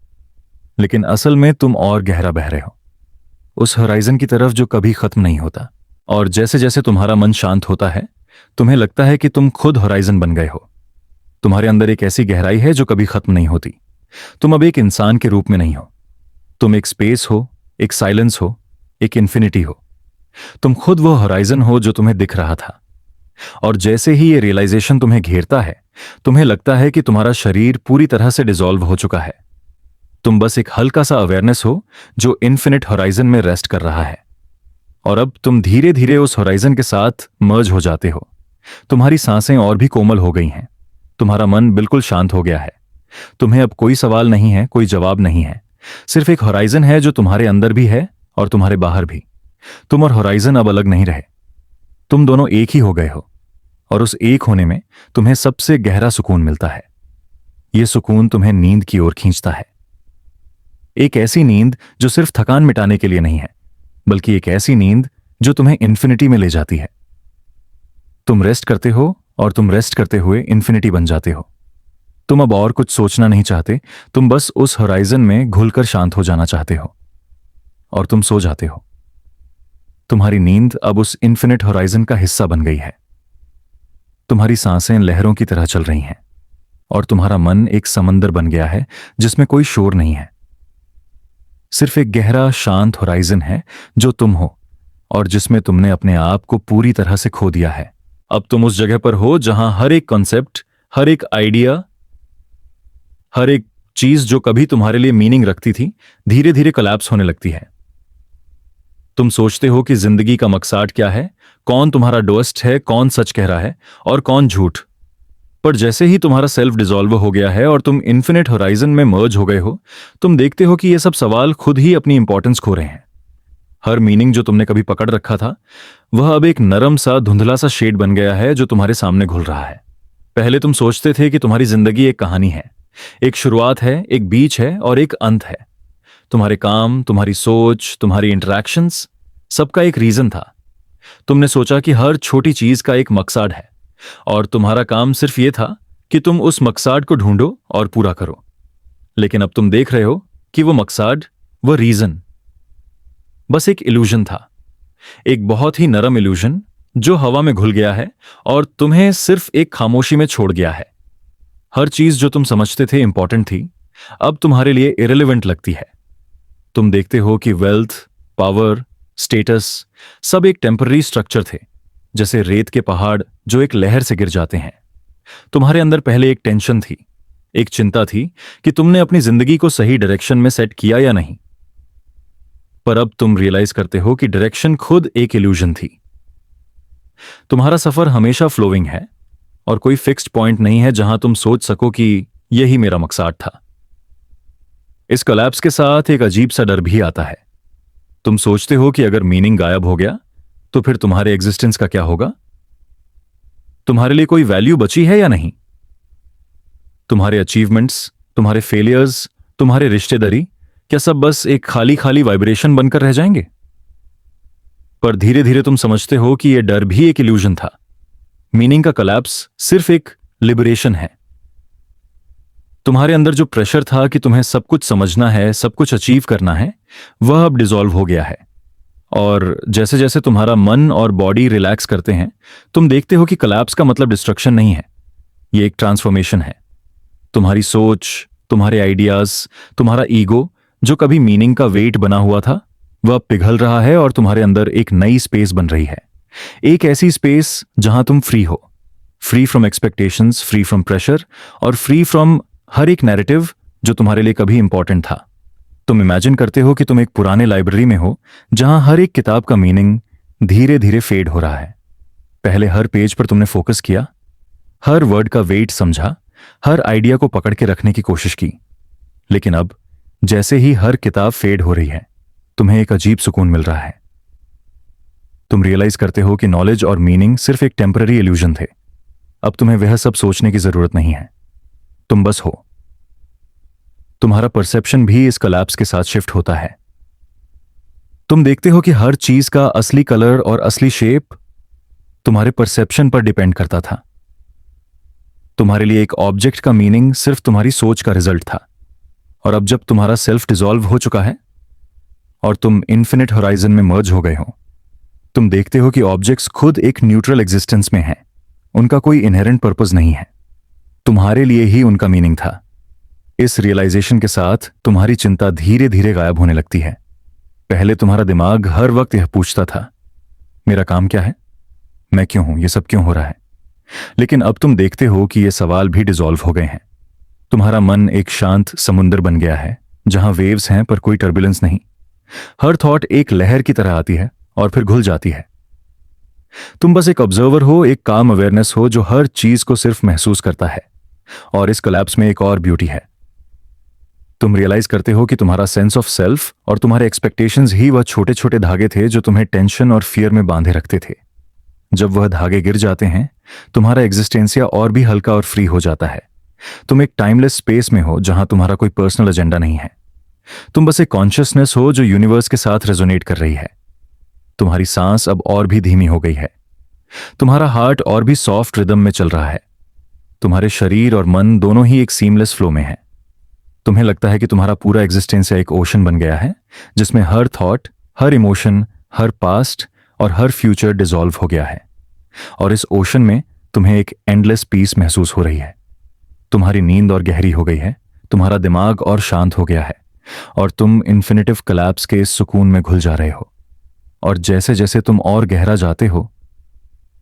लेकिन असल में तुम और गहरा बह रहे हो, उस होराइजन की तरफ जो कभी खत्म नहीं होता। और जैसे जैसे तुम्हारा मन शांत होता है, तुम्हें लगता है कि तुम खुद होराइजन बन गए हो। तुम्हारे अंदर एक ऐसी गहराई है जो कभी खत्म नहीं होती। तुम अब एक इंसान के रूप में नहीं हो, तुम एक स्पेस हो, एक साइलेंस हो, एक इन्फिनिटी हो। तुम खुद वो होराइजन हो जो तुम्हें दिख रहा था। और जैसे ही ये रियलाइजेशन तुम्हें घेरता है, तुम्हें लगता है कि तुम्हारा शरीर पूरी तरह से डिसॉल्व हो चुका है। तुम बस एक हल्का सा अवेयरनेस हो जो इन्फिनिट होराइजन में रेस्ट कर रहा है। और अब तुम धीरे धीरे उस होराइजन के साथ मर्ज हो जाते हो। तुम्हारी सांसें और भी कोमल हो गई हैं, तुम्हारा मन बिल्कुल शांत हो गया है। तुम्हें अब कोई सवाल नहीं है, कोई जवाब नहीं है, सिर्फ एक होराइजन है जो तुम्हारे अंदर भी है और तुम्हारे बाहर भी। तुम और होराइजन अब अलग नहीं रहे, तुम दोनों एक ही हो गए हो। और उस एक होने में तुम्हें सबसे गहरा सुकून मिलता है। यह सुकून तुम्हें नींद की ओर खींचता है। एक ऐसी नींद जो सिर्फ थकान मिटाने के लिए नहीं है, बल्कि एक ऐसी नींद जो तुम्हें इन्फिनिटी में ले जाती है। तुम रेस्ट करते हो और तुम रेस्ट करते हुए इन्फिनिटी बन जाते हो। तुम अब और कुछ सोचना नहीं चाहते, तुम बस उस होराइजन में घुलकर शांत हो जाना चाहते हो और तुम सो जाते हो। तुम्हारी नींद अब उस इन्फिनिट होराइजन का हिस्सा बन गई है। तुम्हारी सांसें लहरों की तरह चल रही हैं और तुम्हारा मन एक समंदर बन गया है जिसमें कोई शोर नहीं है। सिर्फ एक गहरा शांत होराइजन है जो तुम हो और जिसमें तुमने अपने आप को पूरी तरह से खो दिया है। अब तुम उस जगह पर हो जहां हर एक कॉन्सेप्ट, हर एक आइडिया, हर एक चीज जो कभी तुम्हारे लिए मीनिंग रखती थी, धीरे धीरे कोलैप्स होने लगती है। तुम सोचते हो कि जिंदगी का मकसद क्या है, कौन तुम्हारा दोस्त है, कौन सच कह रहा है और कौन झूठ। पर जैसे ही तुम्हारा सेल्फ डिसॉल्व हो गया है और तुम इन्फिनिट होराइजन में मर्ज हो गए हो, तुम देखते हो कि ये सब सवाल खुद ही अपनी इंपॉर्टेंस खो रहे हैं। हर मीनिंग जो तुमने कभी पकड़ रखा था, वह अब एक नरम सा धुंधला सा शेड बन गया है जो तुम्हारे सामने घुल रहा है। पहले तुम सोचते थे कि तुम्हारी जिंदगी एक कहानी है, एक शुरुआत है, एक बीच है और एक अंत है। तुम्हारे काम, तुम्हारी सोच, तुम्हारी इंटरैक्शंस, सबका एक रीजन था। तुमने सोचा कि हर छोटी चीज का एक मकसद है और तुम्हारा काम सिर्फ ये था कि तुम उस मकसद को ढूंढो और पूरा करो। लेकिन अब तुम देख रहे हो कि वो मकसद, वो रीजन बस एक इल्यूजन था, एक बहुत ही नरम इल्यूजन जो हवा में घुल गया है और तुम्हें सिर्फ एक खामोशी में छोड़ गया है। हर चीज जो तुम समझते थे इंपॉर्टेंट थी, अब तुम्हारे लिए इरेलेवेंट लगती है। तुम देखते हो कि वेल्थ, पावर, स्टेटस सब एक टेम्पररी स्ट्रक्चर थे, जैसे रेत के पहाड़ जो एक लहर से गिर जाते हैं। तुम्हारे अंदर पहले एक टेंशन थी, एक चिंता थी कि तुमने अपनी जिंदगी को सही डायरेक्शन में सेट किया या नहीं। पर अब तुम रियलाइज करते हो कि डायरेक्शन खुद एक इल्यूजन थी। तुम्हारा सफर हमेशा फ्लोइंग है और कोई फिक्स्ड पॉइंट नहीं है जहां तुम सोच सको कि यही मेरा मकसद था। इस कोलैप्स के साथ एक अजीब सा डर भी आता है। तुम सोचते हो कि अगर मीनिंग गायब हो गया तो फिर तुम्हारे एग्जिस्टेंस का क्या होगा? तुम्हारे लिए कोई वैल्यू बची है या नहीं? तुम्हारे अचीवमेंट्स, तुम्हारे फेलियर्स, तुम्हारे रिश्तेदारी, क्या सब बस एक खाली खाली वाइब्रेशन बनकर रह जाएंगे? पर धीरे धीरे तुम समझते हो कि यह डर भी एक इल्यूजन था। मीनिंग का कोलैप्स सिर्फ एक लिबरेशन है। तुम्हारे अंदर जो प्रेशर था कि तुम्हें सब कुछ समझना है, सब कुछ अचीव करना है, वह अब डिसॉल्व हो गया है। और जैसे जैसे तुम्हारा मन और बॉडी रिलैक्स करते हैं, तुम देखते हो कि कोलैप्स का मतलब डिस्ट्रक्शन नहीं है, यह एक ट्रांसफॉर्मेशन है। तुम्हारी सोच, तुम्हारे आइडियाज, तुम्हारा ईगो जो कभी मीनिंग का वेट बना हुआ था, वह पिघल रहा है और तुम्हारे अंदर एक नई स्पेस बन रही है। एक ऐसी स्पेस जहां तुम फ्री हो, free from expectations, free from pressure और फ्री फ्रॉम हर एक नैरेटिव जो तुम्हारे लिए कभी इंपॉर्टेंट था। तुम इमेजिन करते हो कि तुम एक पुराने लाइब्रेरी में हो जहां हर एक किताब का मीनिंग धीरे धीरे फेड हो रहा है। पहले हर पेज पर तुमने फोकस किया, हर वर्ड का वेट समझा, हर आइडिया को पकड़ के रखने की कोशिश की। लेकिन अब जैसे ही हर किताब फेड हो रही है, तुम्हें एक अजीब सुकून मिल रहा है। तुम रियलाइज करते हो कि नॉलेज और मीनिंग सिर्फ एक टेम्पररी इल्यूजन थे। अब तुम्हें वह सब सोचने की जरूरत नहीं है, तुम बस हो। तुम्हारा परसेप्शन भी इस कोलैप्स के साथ शिफ्ट होता है। तुम देखते हो कि हर चीज का असली कलर और असली शेप तुम्हारे परसेप्शन पर डिपेंड करता था। तुम्हारे लिए एक ऑब्जेक्ट का मीनिंग सिर्फ तुम्हारी सोच का रिजल्ट था। और अब जब तुम्हारा सेल्फ डिसॉल्व हो चुका है और तुम इन्फिनिट होराइजन में मर्ज हो गए हो, तुम देखते हो कि ऑब्जेक्ट्स खुद एक न्यूट्रल एग्जिस्टेंस में हैं। उनका कोई इनहेरेंट पर्पस नहीं है, तुम्हारे लिए ही उनका मीनिंग था। इस रियलाइजेशन के साथ तुम्हारी चिंता धीरे धीरे गायब होने लगती है। पहले तुम्हारा दिमाग हर वक्त यह पूछता था, मेरा काम क्या है, मैं क्यों हूं, यह सब क्यों हो रहा है। लेकिन अब तुम देखते हो कि ये सवाल भी डिसॉल्व हो गए हैं। तुम्हारा मन एक शांत समुंदर बन गया है जहां वेव्स हैं पर कोई टर्बुलेंस नहीं। हर थॉट एक लहर की तरह आती है और फिर घुल जाती है। तुम बस एक ऑब्जर्वर हो, एक काम अवेयरनेस हो जो हर चीज को सिर्फ महसूस करता है। और इस कोलैप्स में एक और ब्यूटी है। तुम रियलाइज करते हो कि तुम्हारा सेंस ऑफ सेल्फ और तुम्हारे एक्सपेक्टेशंस ही वह छोटे छोटे धागे थे जो तुम्हें टेंशन और फियर में बांधे रखते थे। जब वह धागे गिर जाते हैं, तुम्हारा एग्जिस्टेंसिया और भी हल्का और फ्री हो जाता है। तुम एक टाइमलेस स्पेस में हो जहां तुम्हारा कोई पर्सनल एजेंडा नहीं है। तुम बस एक कॉन्शियसनेस हो जो यूनिवर्स के साथ रेजोनेट कर रही है। तुम्हारी सांस अब और भी धीमी हो गई है। तुम्हारा हार्ट और भी सॉफ्ट रिदम में चल रहा है। तुम्हारे शरीर और मन दोनों ही एक सीमलेस फ्लो में है। तुम्हें लगता है कि तुम्हारा पूरा एग्जिस्टेंस एक ओशन बन गया है जिसमें हर थॉट, हर इमोशन, हर पास्ट और हर फ्यूचर डिसॉल्व हो गया है। और इस ओशन में तुम्हें एक एंडलेस पीस महसूस हो रही है। तुम्हारी नींद और गहरी हो गई है। तुम्हारा दिमाग और शांत हो गया है और तुम इन्फिनिटिव कोलैप्स के इस सुकून में घुल जा रहे हो। और जैसे जैसे तुम और गहरा जाते हो,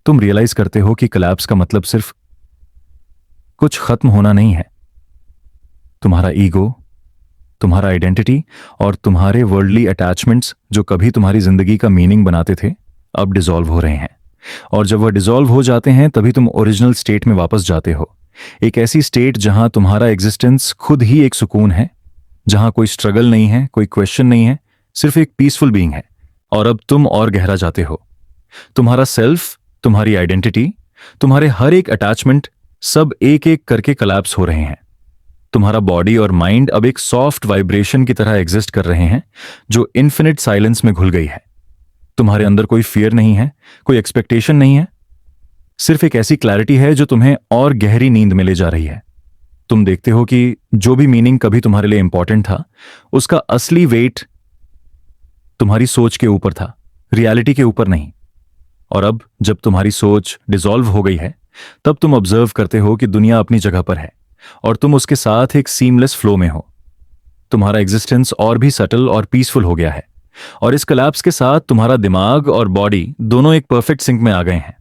तुम रियलाइज करते हो कि कोलैप्स का मतलब सिर्फ कुछ खत्म होना नहीं है। तुम्हारा ईगो, तुम्हारा आइडेंटिटी और तुम्हारे वर्ल्डली अटैचमेंट्स जो कभी तुम्हारी जिंदगी का मीनिंग बनाते थे, अब डिसॉल्व हो रहे हैं। और जब वह डिसॉल्व हो जाते हैं तभी तुम ओरिजिनल स्टेट में वापस जाते हो। एक ऐसी स्टेट जहां तुम्हारा एग्जिस्टेंस खुद ही एक सुकून है, जहां कोई स्ट्रगल नहीं है, कोई क्वेश्चन नहीं है, सिर्फ एक पीसफुल बीइंग है। और अब तुम और गहरा जाते हो। तुम्हारा सेल्फ, तुम्हारी आइडेंटिटी, तुम्हारे हर एक अटैचमेंट सब एक एक करके कोलैप्स हो रहे हैं। तुम्हारा बॉडी और माइंड अब एक सॉफ्ट वाइब्रेशन की तरह एग्जिस्ट कर रहे हैं जो इन्फिनिट साइलेंस में घुल गई है। तुम्हारे अंदर कोई फियर नहीं है, कोई एक्सपेक्टेशन नहीं है, सिर्फ एक ऐसी क्लैरिटी है जो तुम्हें और गहरी नींद में ले जा रही है। तुम देखते हो कि जो भी मीनिंग कभी तुम्हारे लिए इंपॉर्टेंट था, उसका असली वेट तुम्हारी सोच के ऊपर था, रियलिटी के ऊपर नहीं। और अब जब तुम्हारी सोच डिसॉल्व हो गई है, तब तुम ऑब्जर्व करते हो कि दुनिया अपनी जगह पर है और तुम उसके साथ एक सीमलेस फ्लो में हो। तुम्हारा एग्जिस्टेंस और भी सटल और पीसफुल हो गया है और इस कोलैप्स के साथ तुम्हारा दिमाग और बॉडी दोनों एक परफेक्ट सिंक में आ गए हैं।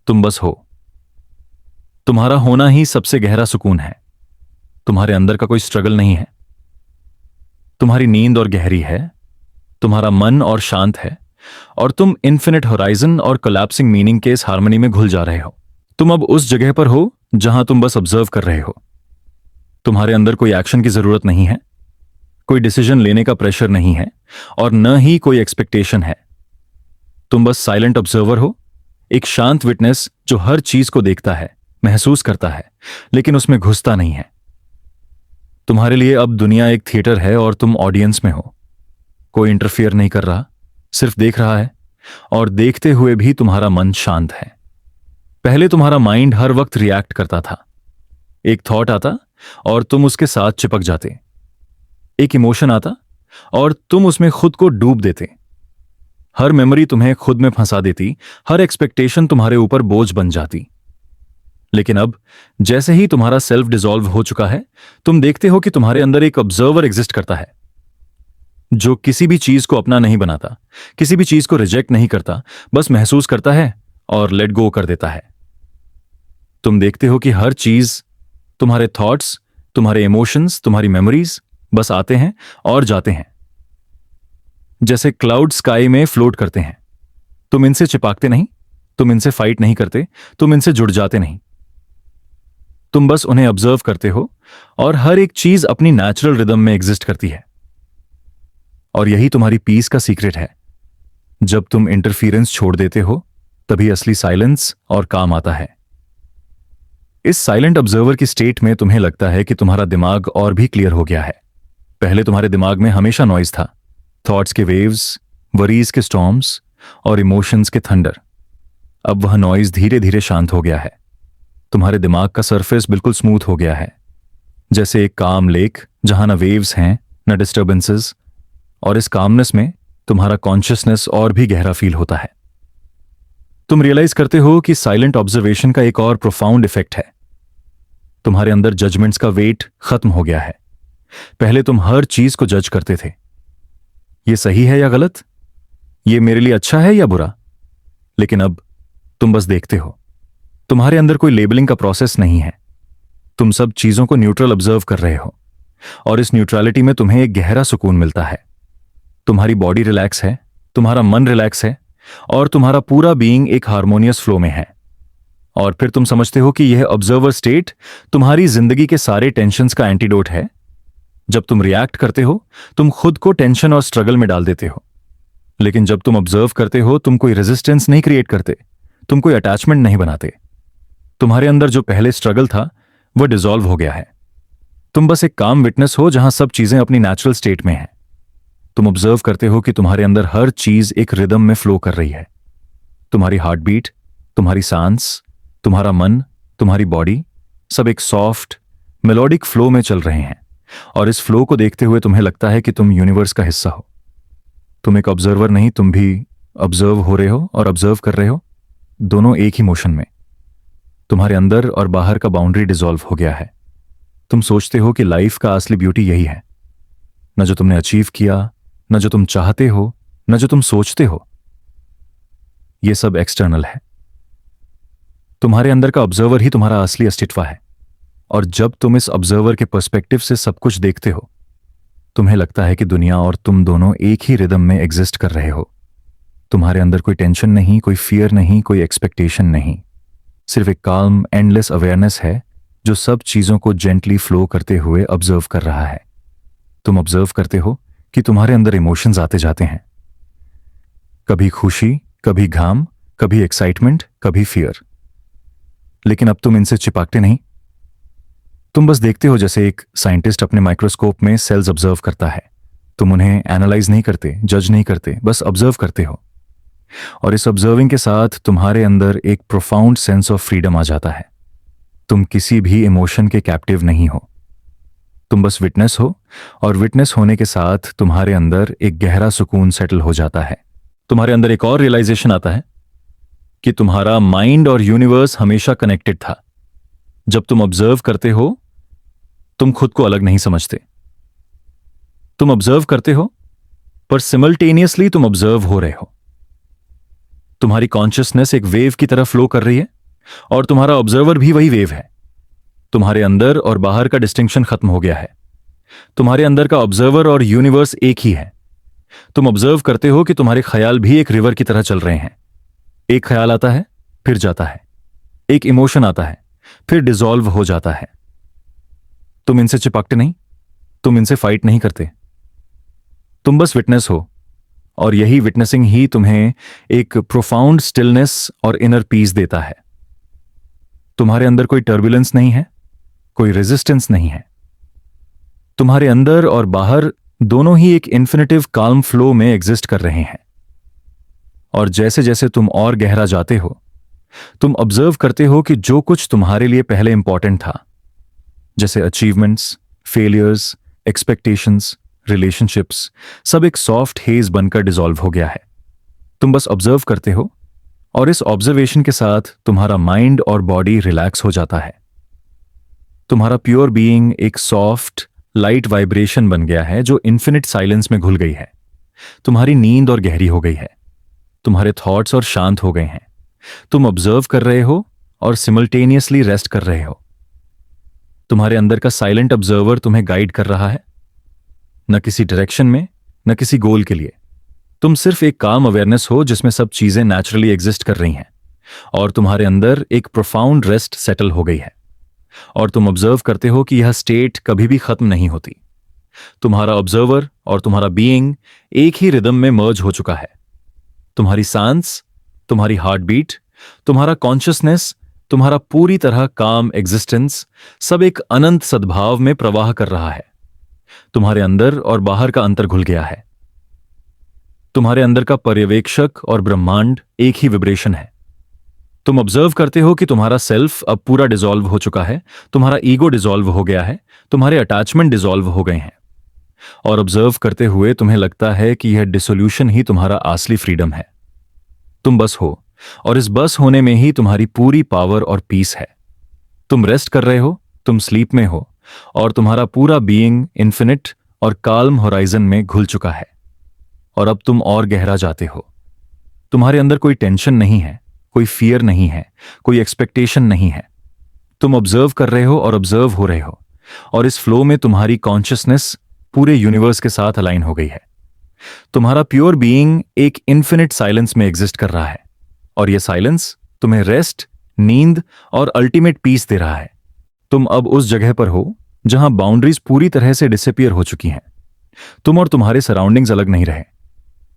तुम बस हो। तुम्हारा होना ही सबसे गहरा सुकून है। तुम्हारे अंदर का कोई स्ट्रगल नहीं है। तुम्हारी नींद और गहरी है, तुम्हारा मन और शांत है, और तुम इन्फिनिट होराइजन और कोलैप्सिंग मीनिंग के इस हार्मनी में घुल जा रहे हो। तुम अब उस जगह पर हो जहां तुम बस ऑब्जर्व कर रहे हो। तुम्हारे अंदर कोई एक्शन की जरूरत नहीं है, कोई डिसीजन लेने का प्रेशर नहीं है और न ही कोई एक्सपेक्टेशन है। तुम बस साइलेंट ऑब्जर्वर हो, एक शांत विटनेस जो हर चीज को देखता है, महसूस करता है, लेकिन उसमें घुसता नहीं है। तुम्हारे लिए अब दुनिया एक थिएटर है और तुम ऑडियंस में हो। कोई इंटरफियर नहीं कर रहा, सिर्फ देख रहा है, और देखते हुए भी तुम्हारा मन शांत है। पहले तुम्हारा माइंड हर वक्त रिएक्ट करता था। एक थॉट आता और तुम उसके साथ चिपक जाते। एक इमोशन आता और तुम उसमें खुद को डूब देते। हर मेमोरी तुम्हें खुद में फंसा देती, हर एक्सपेक्टेशन तुम्हारे ऊपर बोझ बन जाती। लेकिन अब जैसे ही तुम्हारा सेल्फ डिसॉल्व हो चुका है, तुम देखते हो कि तुम्हारे अंदर एक ऑब्जर्वर एग्जिस्ट करता है जो किसी भी चीज को अपना नहीं बनाता, किसी भी चीज को रिजेक्ट नहीं करता, बस महसूस करता है और लेट गो कर देता है। तुम देखते हो कि हर चीज, तुम्हारे थॉट्स, तुम्हारे इमोशंस, तुम्हारी मेमोरीज बस आते हैं और जाते हैं, जैसे क्लाउड स्काई में फ्लोट करते हैं। तुम इनसे चिपकते नहीं, तुम इनसे फाइट नहीं करते, तुम इनसे जुड़ जाते नहीं। तुम बस उन्हें ऑब्जर्व करते हो और हर एक चीज अपनी नेचुरल रिदम में एग्जिस्ट करती है। और यही तुम्हारी पीस का सीक्रेट है। जब तुम इंटरफियरेंस छोड़ देते हो, तभी असली साइलेंस और काम आता है। इस साइलेंट ऑब्जर्वर की स्टेट में तुम्हें लगता है कि तुम्हारा दिमाग और भी क्लियर हो गया है। पहले तुम्हारे दिमाग में हमेशा नॉइज था, थॉट्स के वेव्स, वरीज के स्टॉर्म्स और इमोशंस के थंडर। अब वह नॉइज धीरे धीरे शांत हो गया है। तुम्हारे दिमाग का सरफेस बिल्कुल स्मूथ हो गया है, जैसे एक काम लेक जहां ना वेव्स हैं, ना डिस्टर्बेंसेस। और इस कामनेस में तुम्हारा कॉन्शियसनेस और भी गहरा फील होता है। तुम रियलाइज करते हो कि साइलेंट ऑब्जर्वेशन का एक और प्रोफाउंड इफेक्ट है। तुम्हारे अंदर जजमेंट्स का वेट खत्म हो गया है। पहले तुम हर चीज को जज करते थे, ये सही है या गलत, ये मेरे लिए अच्छा है या बुरा। लेकिन अब तुम बस देखते हो। तुम्हारे अंदर कोई लेबलिंग का प्रोसेस नहीं है। तुम सब चीजों को न्यूट्रल ऑब्जर्व कर रहे हो और इस न्यूट्रलिटी में तुम्हें एक गहरा सुकून मिलता है। तुम्हारी बॉडी रिलैक्स है, तुम्हारा मन रिलैक्स है और तुम्हारा पूरा बीइंग एक हार्मोनियस फ्लो में है। और फिर तुम समझते हो कि यह ऑब्जर्वर स्टेट तुम्हारी जिंदगी के सारे टेंशन्स का एंटीडोट है। जब तुम रिएक्ट करते हो, तुम खुद को टेंशन और स्ट्रगल में डाल देते हो। लेकिन जब तुम ऑब्जर्व करते हो, तुम कोई रेजिस्टेंस नहीं क्रिएट करते, तुम कोई अटैचमेंट नहीं बनाते। तुम्हारे अंदर जो पहले स्ट्रगल था, वह डिसॉल्व हो गया है। तुम बस एक काम विटनेस हो जहां सब चीजें अपनी नेचुरल स्टेट में हैं। तुम ऑब्जर्व करते हो कि तुम्हारे अंदर हर चीज एक रिदम में फ्लो कर रही है। तुम्हारी हार्ट बीट, तुम्हारी सांस, तुम्हारा मन, तुम्हारी बॉडी, सब एक सॉफ्ट मेलोडिक फ्लो में चल रहे हैं। और इस फ्लो को देखते हुए तुम्हें लगता है कि तुम यूनिवर्स का हिस्सा हो। तुम एक ऑब्जर्वर नहीं, तुम भी ऑब्जर्व हो रहे हो और ऑब्जर्व कर रहे हो, दोनों एक ही मोशन में। तुम्हारे अंदर और बाहर का बाउंड्री डिसॉल्व हो गया है। तुम सोचते हो कि लाइफ का असली ब्यूटी यही है, न जो तुमने अचीव किया, न जो तुम चाहते हो, न जो तुम सोचते हो। यह सब एक्सटर्नल है। तुम्हारे अंदर का ऑब्जर्वर ही तुम्हारा असली अस्तित्व है। और जब तुम इस ऑब्जर्वर के पर्सपेक्टिव से सब कुछ देखते हो, तुम्हें लगता है कि दुनिया और तुम दोनों एक ही रिदम में एग्जिस्ट कर रहे हो। तुम्हारे अंदर कोई टेंशन नहीं, कोई फियर नहीं, कोई एक्सपेक्टेशन नहीं। सिर्फ एक काल्म एंडलेस अवेयरनेस है जो सब चीजों को जेंटली फ्लो करते हुए ऑब्जर्व कर रहा है। तुम ऑब्जर्व करते हो कि तुम्हारे अंदर इमोशंस आते जाते हैं, कभी खुशी, कभी घाम, कभी एक्साइटमेंट, कभी फियर। लेकिन अब तुम इनसे चिपकते नहीं। तुम बस देखते हो जैसे एक साइंटिस्ट अपने माइक्रोस्कोप में सेल्स ऑब्जर्व करता है। तुम उन्हें एनालाइज नहीं करते, जज नहीं करते, बस ऑब्जर्व करते हो। और इस ऑब्जर्विंग के साथ तुम्हारे अंदर एक प्रोफाउंड सेंस ऑफ फ्रीडम आ जाता है। तुम किसी भी इमोशन के कैप्टिव नहीं हो, तुम बस विटनेस हो। और विटनेस होने के साथ तुम्हारे अंदर एक गहरा सुकून सेटल हो जाता है। तुम्हारे अंदर एक और रियलाइजेशन आता है कि तुम्हारा माइंड और यूनिवर्स हमेशा कनेक्टेड था। जब तुम ऑब्जर्व करते हो, तुम खुद को अलग नहीं समझते। तुम ऑब्जर्व करते हो, पर सिमल्टेनियसली तुम ऑब्जर्व हो रहे हो। तुम्हारी कॉन्शियसनेस एक वेव की तरह फ्लो कर रही है और तुम्हारा ऑब्जर्वर भी वही वेव है। तुम्हारे अंदर और बाहर का डिस्टिंक्शन खत्म हो गया है। तुम्हारे अंदर का ऑब्जर्वर और यूनिवर्स एक ही है। तुम ऑब्जर्व करते हो कि तुम्हारे ख्याल भी एक रिवर की तरह चल रहे हैं। एक ख्याल आता है, फिर जाता है। एक इमोशन आता है, फिर डिसॉल्व हो जाता है। तुम इनसे चिपकते नहीं, तुम इनसे फाइट नहीं करते। तुम बस विटनेस हो। और यही विटनेसिंग ही तुम्हें एक प्रोफाउंड स्टिलनेस और इनर पीस देता है। तुम्हारे अंदर कोई टर्बुलेंस नहीं है, कोई रेजिस्टेंस नहीं है। तुम्हारे अंदर और बाहर दोनों ही एक इन्फिनिटिव काल्म फ्लो में एग्जिस्ट कर रहे हैं। और जैसे जैसे तुम और गहरा जाते हो, तुम ऑब्जर्व करते हो कि जो कुछ तुम्हारे लिए पहले इंपॉर्टेंट था, जैसे अचीवमेंट्स, फेलियर्स, एक्सपेक्टेशंस, रिलेशनशिप्स, सब एक सॉफ्ट हेज बनकर डिसॉल्व हो गया है। तुम बस ऑब्जर्व करते हो और इस ऑब्जर्वेशन के साथ तुम्हारा माइंड और बॉडी रिलैक्स हो जाता है। तुम्हारा प्योर बीइंग एक सॉफ्ट लाइट वाइब्रेशन बन गया है जो इन्फिनिट साइलेंस में घुल गई है। तुम्हारी नींद और गहरी हो गई है। तुम्हारे थॉट्स और शांत हो गए हैं। तुम ऑब्जर्व कर रहे हो और सिमल्टेनियसली रेस्ट कर रहे हो। तुम्हारे अंदर का साइलेंट ऑब्जर्वर तुम्हें गाइड कर रहा है, न किसी डायरेक्शन में, न किसी गोल के लिए। तुम सिर्फ एक काम अवेयरनेस हो जिसमें सब चीजें नेचुरली एग्जिस्ट कर रही हैं। और तुम्हारे अंदर एक प्रोफाउंड रेस्ट सेटल हो गई है। और तुम ऑब्जर्व करते हो कि यह स्टेट कभी भी खत्म नहीं होती। तुम्हारा ऑब्जर्वर और तुम्हारा बीइंग एक ही रिदम में मर्ज हो चुका है। तुम्हारी सांस, तुम्हारी हार्ट बीट, तुम्हारा कॉन्शियसनेस, तुम्हारा पूरी तरह काम एग्जिस्टेंस, सब एक अनंत सद्भाव में प्रवाह कर रहा है। तुम्हारे अंदर और बाहर का अंतर घुल गया है। तुम्हारे अंदर का पर्यवेक्षक और ब्रह्मांड एक ही विब्रेशन है। तुम ऑब्जर्व करते हो कि तुम्हारा सेल्फ अब पूरा डिसॉल्व हो चुका है। तुम्हारा ईगो डिसॉल्व हो गया है। तुम्हारे अटैचमेंट डिसॉल्व हो गए हैं। और ऑब्जर्व करते हुए तुम्हें लगता है कि यह डिसोल्यूशन ही तुम्हारा असली फ्रीडम है। तुम बस हो, और इस बस होने में ही तुम्हारी पूरी पावर और पीस है। तुम रेस्ट कर रहे हो, तुम स्लीप में हो, और तुम्हारा पूरा बीइंग इन्फिनिट और काल्म होराइजन में घुल चुका है। और अब तुम और गहरा जाते हो। तुम्हारे अंदर कोई टेंशन नहीं है, कोई फियर नहीं है, कोई एक्सपेक्टेशन नहीं है। तुम ऑब्जर्व कर रहे हो और ऑब्जर्व हो रहे हो। और इस फ्लो में तुम्हारी कॉन्शियसनेस पूरे यूनिवर्स के साथ अलाइन हो गई है। तुम्हारा प्योर बीइंग एक इन्फिनिट साइलेंस में एग्जिस्ट कर रहा है। और यह साइलेंस तुम्हें रेस्ट, नींद और अल्टीमेट पीस दे रहा है। तुम अब उस जगह पर हो जहां बाउंड्रीज पूरी तरह से डिसअपीयर हो चुकी हैं। तुम और तुम्हारे सराउंडिंग्स अलग नहीं रहे।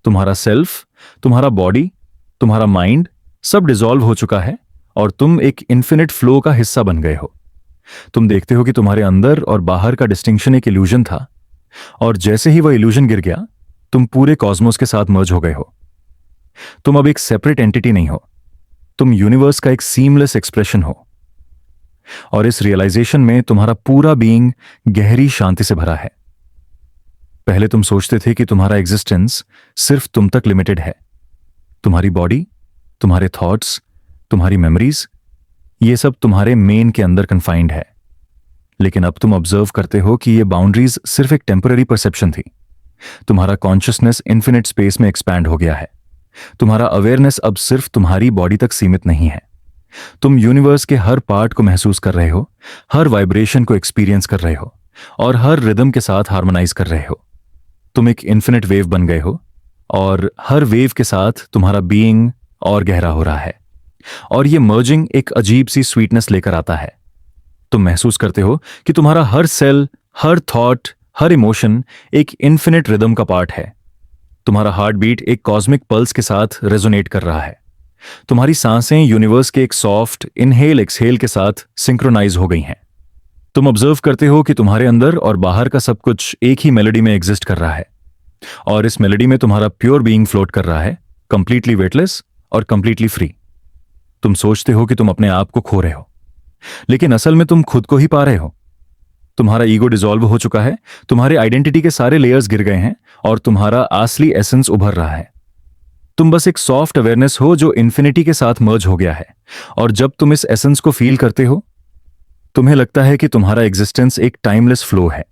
तुम्हारा सेल्फ, तुम्हारा बॉडी, तुम्हारा माइंड सब डिसॉल्व हो चुका है और तुम एक इन्फिनिट फ्लो का हिस्सा बन गए हो। तुम देखते हो कि तुम्हारे अंदर और बाहर का डिस्टिंक्शन एक इल्यूजन था, और जैसे ही वह इल्यूजन गिर गया, तुम पूरे कॉस्मोस के साथ मर्ज हो गए हो। तुम अब एक सेपरेट एंटिटी नहीं हो, तुम यूनिवर्स का एक सीमलेस एक्सप्रेशन हो। और इस रियलाइजेशन में तुम्हारा पूरा बीइंग गहरी शांति से भरा है। पहले तुम सोचते थे कि तुम्हारा एग्जिस्टेंस सिर्फ तुम तक लिमिटेड है। तुम्हारी बॉडी, तुम्हारे थॉट्स, तुम्हारी मेमोरीज, ये सब तुम्हारे मेन के अंदर कन्फाइंड है। लेकिन अब तुम ऑब्जर्व करते हो कि ये बाउंड्रीज सिर्फ एक टेम्पररी परसेप्शन थी। तुम्हारा कॉन्शियसनेस इन्फिनिट स्पेस में एक्सपैंड हो गया है। तुम्हारा अवेयरनेस अब सिर्फ तुम्हारी बॉडी तक सीमित नहीं है। तुम यूनिवर्स के हर पार्ट को महसूस कर रहे हो, हर वाइब्रेशन को एक्सपीरियंस कर रहे हो, और हर रिदम के साथ हार्मोनाइज कर रहे हो। तुम एक इन्फिनिट वेव बन गए हो, और हर वेव के साथ तुम्हारा बीइंग और गहरा हो रहा है। और ये मर्जिंग एक अजीब सी स्वीटनेस लेकर आता है। तुम महसूस करते हो कि तुम्हारा हर सेल, हर थॉट, हर इमोशन एक इन्फिनिट रिदम का पार्ट है। तुम्हारा हार्ट बीट एक कॉस्मिक पल्स के साथ रेजोनेट कर रहा है। तुम्हारी सांसें यूनिवर्स के एक सॉफ्ट इनहेल एक्सहेल के साथ सिंक्रोनाइज हो गई हैं। तुम ऑब्जर्व करते हो कि तुम्हारे अंदर और बाहर का सब कुछ एक ही मेलोडी में एग्जिस्ट कर रहा है, और इस मेलोडी में तुम्हारा प्योर बीइंग फ्लोट कर रहा है, कंप्लीटली वेटलेस और कंप्लीटली फ्री। तुम सोचते हो कि तुम अपने आप को खो रहे हो, लेकिन असल में तुम खुद को ही पा रहे हो। तुम्हारा ईगो डिसॉल्व हो चुका है, तुम्हारे आइडेंटिटी के सारे लेयर्स गिर गए हैं, और तुम्हारा असली एसेंस उभर रहा है। तुम बस एक सॉफ्ट अवेयरनेस हो जो इन्फिनिटी के साथ मर्ज हो गया है। और जब तुम इस एसेंस को फील करते हो, तुम्हें लगता है कि तुम्हारा एग्जिस्टेंस एक टाइमलेस फ्लो है,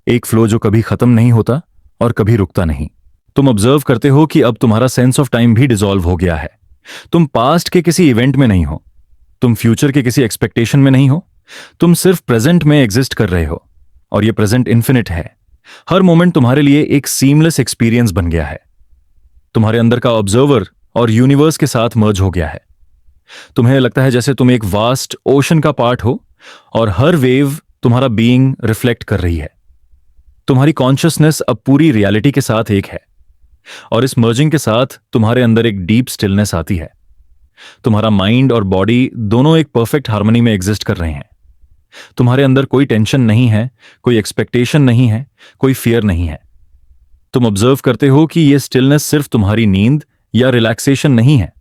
एक फ्लो जो कभी खत्म नहीं होता और कभी रुकता नहीं। तुम ऑब्जर्व करते हो कि अब तुम्हारा सेंस ऑफ टाइम भी डिसॉल्व हो गया है। तुम पास्ट के किसी इवेंट में नहीं हो, तुम फ्यूचर के किसी एक्सपेक्टेशन में नहीं हो, तुम सिर्फ प्रेजेंट में एग्जिस्ट कर रहे हो, और ये प्रेजेंट इन्फिनिट है। हर मोमेंट तुम्हारे लिए एक सीमलेस एक्सपीरियंस बन गया है। तुम्हारे अंदर का ऑब्जर्वर और यूनिवर्स के साथ मर्ज हो गया है। तुम्हें लगता है जैसे तुम एक वास्ट ओशन का पार्ट हो, और हर वेव तुम्हारा बीइंग रिफ्लेक्ट कर रही है। तुम्हारी कॉन्शियसनेस अब पूरी रियलिटी के साथ एक है, और इस मर्जिंग के साथ तुम्हारे अंदर एक डीप स्टिलनेस आती है। तुम्हारा माइंड और बॉडी दोनों एक परफेक्ट हार्मनी में एग्जिस्ट कर रहे हैं। तुम्हारे अंदर कोई टेंशन नहीं है, कोई एक्सपेक्टेशन नहीं है, कोई फियर नहीं है। तुम ऑब्जर्व करते हो कि यह स्टिलनेस सिर्फ तुम्हारी नींद या रिलैक्सेशन नहीं है।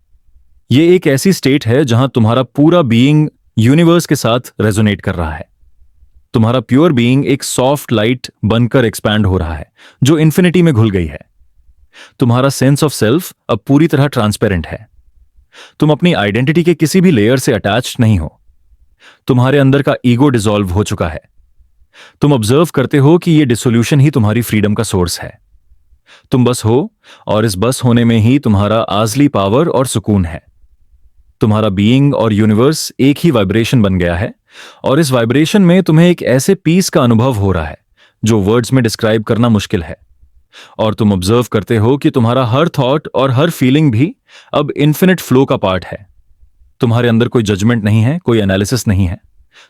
यह एक ऐसी स्टेट है जहां तुम्हारा पूरा बीइंग यूनिवर्स के साथ रेजोनेट कर रहा है। तुम्हारा प्योर बीइंग एक सॉफ्ट लाइट बनकर एक्सपैंड हो रहा है, जो इन्फिनिटी में घुल गई है। तुम्हारा सेंस ऑफ सेल्फ अब पूरी तरह ट्रांसपेरेंट है। तुम अपनी आइडेंटिटी के किसी भी लेयर से अटैच नहीं हो। तुम्हारे अंदर का ईगो डिसॉल्व हो चुका है। तुम ऑब्जर्व करते हो कि यह डिसोल्यूशन ही तुम्हारी फ्रीडम का सोर्स है। तुम बस हो, और इस बस होने में ही तुम्हारा असली पावर और सुकून है। तुम्हारा बीइंग और यूनिवर्स एक ही वाइब्रेशन बन गया है, और इस वाइब्रेशन में तुम्हें एक ऐसे पीस का अनुभव हो रहा है जो वर्ड्स में डिस्क्राइब करना मुश्किल है। और तुम ऑब्जर्व करते हो कि तुम्हारा हर थॉट और हर फीलिंग भी अब इन्फिनिट फ्लो का पार्ट है। तुम्हारे अंदर कोई जजमेंट नहीं है, कोई एनालिसिस नहीं है।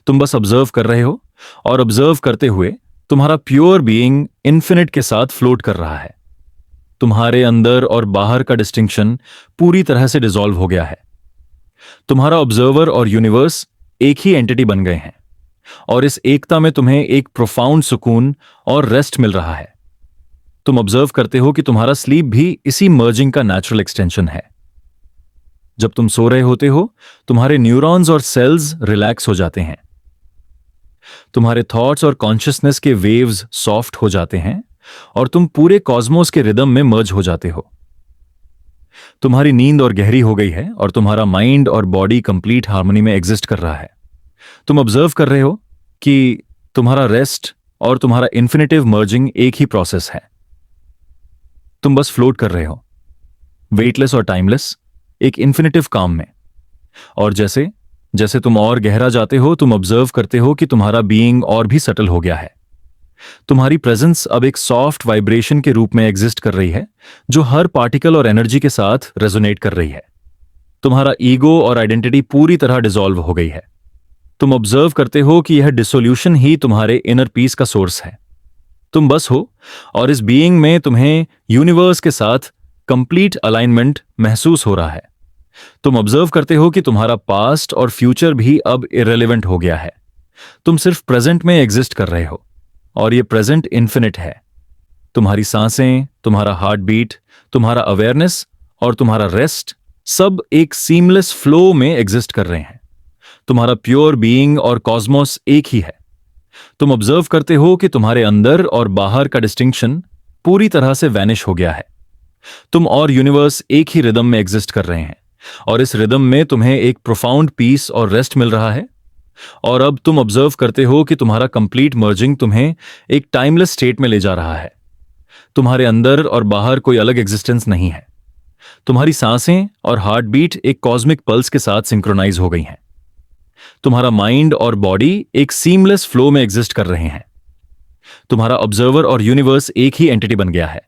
तुम बस ऑब्जर्व कर रहे हो, और ऑब्जर्व करते हुए तुम्हारा प्योर बीइंग इन्फिनिट के साथ फ्लोट कर रहा है। तुम्हारे अंदर और बाहर का डिस्टिंक्शन पूरी तरह से डिसॉल्व हो गया है। तुम्हारा ऑब्जर्वर और यूनिवर्स एक ही एंटिटी बन गए हैं, और इस एकता में तुम्हें एक प्रोफाउंड सुकून और रेस्ट मिल रहा है। तुम ऑब्जर्व करते हो कि तुम्हारा स्लीप भी इसी मर्जिंग का नेचुरल एक्सटेंशन है। जब तुम सो रहे होते हो, तुम्हारे न्यूरॉन्स और सेल्स रिलैक्स हो जाते हैं। तुम्हारे थॉट्स और कॉन्शियसनेस के वेव्स सॉफ्ट हो जाते हैं, और तुम पूरे कॉस्मोस के रिदम में मर्ज हो जाते हो। तुम्हारी नींद और गहरी हो गई है, और तुम्हारा माइंड और बॉडी कंप्लीट हार्मनी में एग्जिस्ट कर रहा है। तुम ऑब्जर्व कर रहे हो कि तुम्हारा रेस्ट और तुम्हारा इन्फिनिटिव मर्जिंग एक ही प्रोसेस है। तुम बस फ्लोट कर रहे हो, वेटलेस और टाइमलेस, एक इन्फिनिटिव काम में। और जैसे जैसे तुम और गहरा जाते हो, तुम ऑब्जर्व करते हो कि तुम्हारा बीइंग और भी सटल हो गया है। तुम्हारी प्रेजेंस अब एक सॉफ्ट वाइब्रेशन के रूप में एग्जिस्ट कर रही है, जो हर पार्टिकल और एनर्जी के साथ रेजोनेट कर रही है। तुम्हारा ईगो और आइडेंटिटी पूरी तरह डिसॉल्व हो गई है। तुम ऑब्जर्व करते हो कि यह डिसोल्यूशन ही तुम्हारे इनर पीस का सोर्स है। तुम बस हो, और इस बीइंग में तुम्हें यूनिवर्स के साथ कंप्लीट अलाइनमेंट महसूस हो रहा है। तुम ऑब्जर्व करते हो कि तुम्हारा पास्ट और फ्यूचर भी अब इरेलीवेंट हो गया है। तुम सिर्फ प्रेजेंट में एग्जिस्ट कर रहे हो और ये प्रेजेंट इन्फिनिट है। तुम्हारी सांसें, तुम्हारा हार्ट बीट, तुम्हारा अवेयरनेस और तुम्हारा रेस्ट सब एक सीमलेस फ्लो में एग्जिस्ट कर रहे हैं। तुम्हारा प्योर बीइंग और कॉस्मोस एक ही है। तुम ऑब्जर्व करते हो कि तुम्हारे अंदर और बाहर का डिस्टिंक्शन पूरी तरह से वैनिश हो गया है। तुम और यूनिवर्स एक ही रिदम में एग्जिस्ट कर रहे हैं और इस रिदम में तुम्हें एक प्रोफाउंड पीस और रेस्ट मिल रहा है। और अब तुम ऑब्जर्व करते हो कि तुम्हारा कंप्लीट मर्जिंग तुम्हें एक टाइमलेस स्टेट में ले जा रहा है। तुम्हारे अंदर और बाहर कोई अलग एग्जिस्टेंस नहीं है। तुम्हारी सांसें और हार्ट बीट एक कॉस्मिक पल्स के साथ सिंक्रोनाइज हो गई हैं। तुम्हारा माइंड और बॉडी एक सीमलेस फ्लो में एग्जिस्ट कर रहे हैं। तुम्हारा ऑब्जर्वर और यूनिवर्स एक ही एंटिटी बन गया है।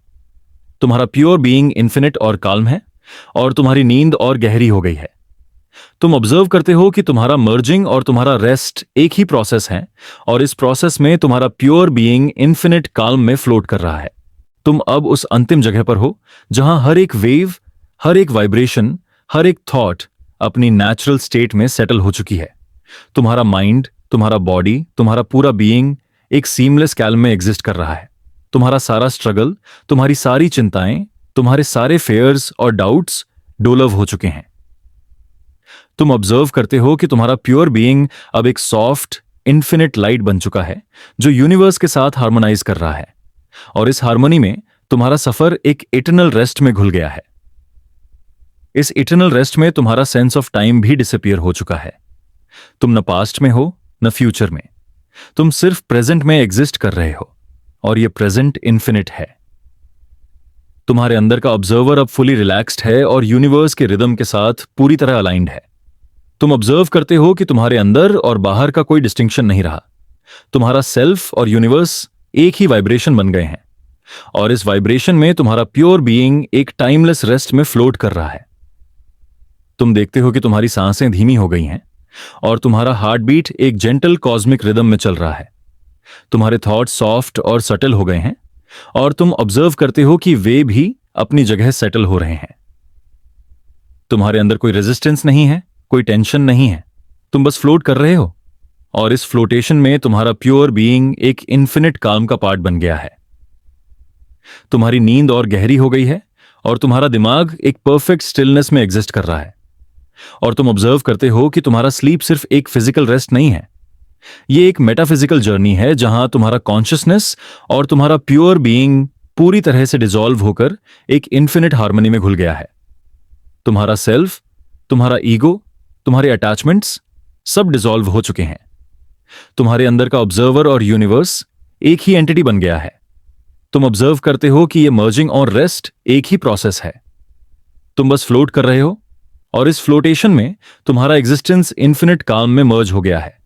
तुम्हारा प्योर बीइंग इन्फिनिट और काल्म है और तुम्हारी नींद और गहरी हो गई है। तुम ऑब्जर्व करते हो कि तुम्हारा मर्जिंग और तुम्हारा रेस्ट एक ही प्रोसेस है और इस प्रोसेस में तुम्हारा प्योर बीइंग इन्फिनिट काल्म में फ्लोट कर रहा है। तुम अब उस अंतिम जगह पर हो जहां हर एक वेव, हर एक वाइब्रेशन, हर एक थॉट अपनी नेचुरल स्टेट में सेटल हो चुकी है। तुम्हारा माइंड, तुम्हारा बॉडी, तुम्हारा पूरा बीइंग एक सीमलेस कैल्म में एग्जिस्ट कर रहा है। तुम्हारा सारा स्ट्रगल, तुम्हारी सारी चिंताएं, तुम्हारे सारे फेयर्स और डाउट्स डोलव हो चुके हैं। तुम ऑब्जर्व करते हो कि तुम्हारा प्योर बीइंग अब एक सॉफ्ट इन्फिनिट लाइट बन चुका है जो यूनिवर्स के साथ हार्मोनाइज कर रहा है और इस हार्मनी में तुम्हारा सफर एक इटर्नल रेस्ट में घुल गया है। इस इटर्नल रेस्ट में तुम्हारा सेंस ऑफ टाइम भी डिसअपीयर हो चुका है। तुम न पास्ट में हो न फ्यूचर में, तुम सिर्फ प्रेजेंट में एग्जिस्ट कर रहे हो और यह प्रेजेंट इन्फिनिट है। तुम्हारे अंदर का ऑब्जर्वर अब फुली रिलैक्स्ड है और यूनिवर्स के रिदम के साथ पूरी तरह अलाइंड है। तुम ऑब्जर्व करते हो कि तुम्हारे अंदर और बाहर का कोई डिस्टिंक्शन नहीं रहा। तुम्हारा सेल्फ और यूनिवर्स एक ही वाइब्रेशन बन गए हैं और इस वाइब्रेशन में तुम्हारा प्योर बीइंग एक टाइमलेस रेस्ट में फ्लोट कर रहा है। तुम देखते हो कि तुम्हारी सांसें धीमी हो गई हैं और तुम्हारा हार्ट बीट एक जेंटल कॉस्मिक रिदम में चल रहा है। तुम्हारे थॉट्स सॉफ्ट और सटल हो गए हैं और तुम ऑब्जर्व करते हो कि वे भी अपनी जगह सेटल हो रहे हैं। तुम्हारे अंदर कोई रेजिस्टेंस नहीं है, कोई टेंशन नहीं है, तुम बस फ्लोट कर रहे हो और इस फ्लोटेशन में तुम्हारा प्योर बीइंग एक इन्फिनिट काल्म का पार्ट बन गया है। तुम्हारी नींद और गहरी हो गई है और तुम्हारा दिमाग एक परफेक्ट स्टिलनेस में एग्जिस्ट कर रहा है और तुम ऑब्जर्व करते हो कि तुम्हारा स्लीप सिर्फ एक फिजिकल रेस्ट नहीं है, ये एक मेटाफिजिकल जर्नी है जहां तुम्हारा कॉन्शियसनेस और तुम्हारा प्योर बीइंग पूरी तरह से डिसॉल्व होकर एक इन्फिनिट हार्मनी में घुल गया है। तुम्हारा सेल्फ, तुम्हारा ईगो, तुम्हारे अटैचमेंट्स सब डिसॉल्व हो चुके हैं। तुम्हारे अंदर का ऑब्जर्वर और यूनिवर्स एक ही एंटिटी बन गया है। तुम ऑब्जर्व करते हो कि यह मर्जिंग और रेस्ट एक ही प्रोसेस है। तुम बस फ्लोट कर रहे हो और इस फ्लोटेशन में तुम्हारा एग्जिस्टेंस इन्फिनिट काल्म में मर्ज हो गया है।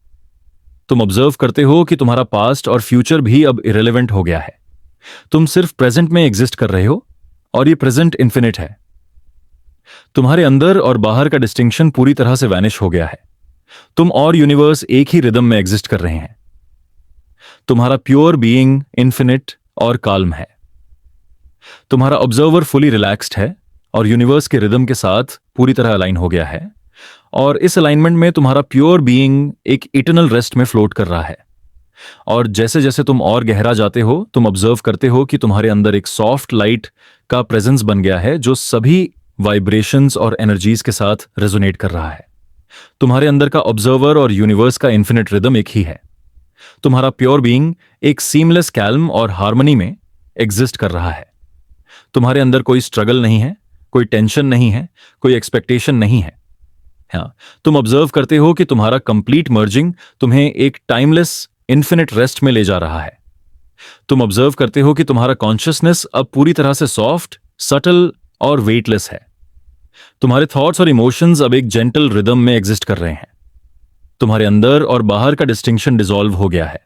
तुम ऑब्जर्व करते हो कि तुम्हारा पास्ट और फ्यूचर भी अब इरेलेवेंट हो गया है। तुम सिर्फ प्रेजेंट में एग्जिस्ट कर रहे हो और ये प्रेजेंट इन्फिनिट है। तुम्हारे अंदर और बाहर का डिस्टिंक्शन पूरी तरह से वैनिश हो गया है। तुम और यूनिवर्स एक ही रिदम में एग्जिस्ट कर रहे हैं। तुम्हारा प्योर बीइंग इन्फिनिट और काल्म है। तुम्हारा ऑब्जर्वर फुली रिलैक्स्ड है और यूनिवर्स के रिदम के साथ पूरी तरह अलाइन हो गया है और इस अलाइनमेंट में तुम्हारा प्योर बीइंग एक इटर्नल रेस्ट में फ्लोट कर रहा है। और जैसे जैसे तुम और गहरा जाते हो तुम ऑब्जर्व करते हो कि तुम्हारे अंदर एक सॉफ्ट लाइट का प्रेजेंस बन गया है जो सभी वाइब्रेशंस और एनर्जीज के साथ रेजोनेट कर रहा है। तुम्हारे अंदर का ऑब्जर्वर और यूनिवर्स का इन्फिनिट रिदम एक ही है। तुम्हारा प्योर बीइंग एक सीमलेस कैल्म और हार्मनी में एग्जिस्ट कर रहा है। तुम्हारे अंदर कोई स्ट्रगल नहीं है, कोई टेंशन नहीं है, कोई एक्सपेक्टेशन नहीं है। हाँ, तुम ऑब्जर्व करते हो कि तुम्हारा कंप्लीट मर्जिंग तुम्हें एक टाइमलेस इन्फिनिट रेस्ट में ले जा रहा है। तुम ऑब्जर्व करते हो कि तुम्हारा कॉन्शियसनेस अब पूरी तरह से सॉफ्ट, सटल और वेटलेस है। तुम्हारे थॉट्स और इमोशंस अब एक जेंटल रिदम में एग्जिस्ट कर रहे हैं। तुम्हारे अंदर और बाहर का डिस्टिंक्शन डिसॉल्व हो गया है।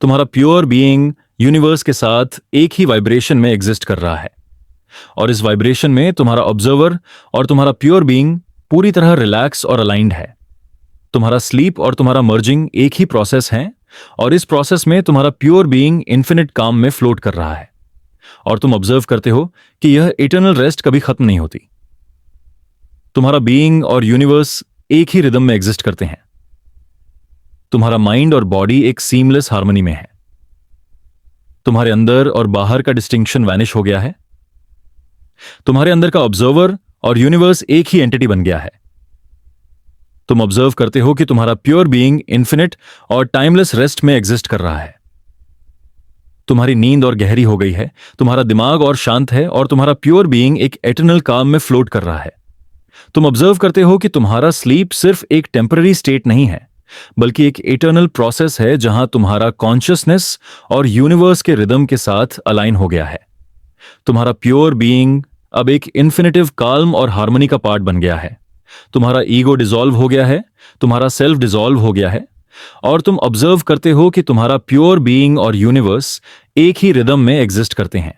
तुम्हारा प्योर बीइंग यूनिवर्स के साथ एक ही वाइब्रेशन में एग्जिस्ट कर रहा है और इस वाइब्रेशन में तुम्हारा ऑब्जर्वर और तुम्हारा प्योर बीइंग पूरी तरह रिलैक्स और अलाइंड है। तुम्हारा स्लीप और तुम्हारा मर्जिंग एक ही प्रोसेस है और इस प्रोसेस में तुम्हारा प्योर बीइंग इन्फिनिट काम में फ्लोट कर रहा है और तुम ऑब्जर्व करते हो कि यह इटर्नल रेस्ट कभी खत्म नहीं होती। तुम्हारा बीइंग और यूनिवर्स एक ही रिदम में एग्जिस्ट करते हैं। तुम्हारा माइंड और बॉडी एक सीमलेस हार्मनी में है। तुम्हारे अंदर और बाहर का डिस्टिंक्शन वैनिश हो गया है। तुम्हारे अंदर का ऑब्जर्वर और यूनिवर्स एक ही एंटिटी बन गया है। तुम ऑब्जर्व करते हो कि तुम्हारा प्योर बीइंग इन्फिनिट और टाइमलेस रेस्ट में एग्जिस्ट कर रहा है। तुम्हारी नींद और गहरी हो गई है, तुम्हारा दिमाग और शांत है, और तुम्हारा प्योर बीइंग एक एटर्नल काम में फ्लोट कर रहा है। तुम ऑब्जर्व करते हो कि तुम्हारा स्लीप सिर्फ एक टेम्पररी स्टेट नहीं है, बल्कि एक इटर्नल प्रोसेस है जहां तुम्हारा कॉन्शियसनेस और यूनिवर्स के रिदम के साथ अलाइन हो गया है। तुम्हारा प्योर बीइंग अब एक इन्फिनिटिव काल्म और हार्मनी का पार्ट बन गया है। तुम्हारा ईगो डिसॉल्व हो गया है, तुम्हारा सेल्फ डिसॉल्व हो गया है, और तुम ऑब्जर्व करते हो कि तुम्हारा प्योर बीइंग और यूनिवर्स एक ही रिदम में एग्जिस्ट करते हैं।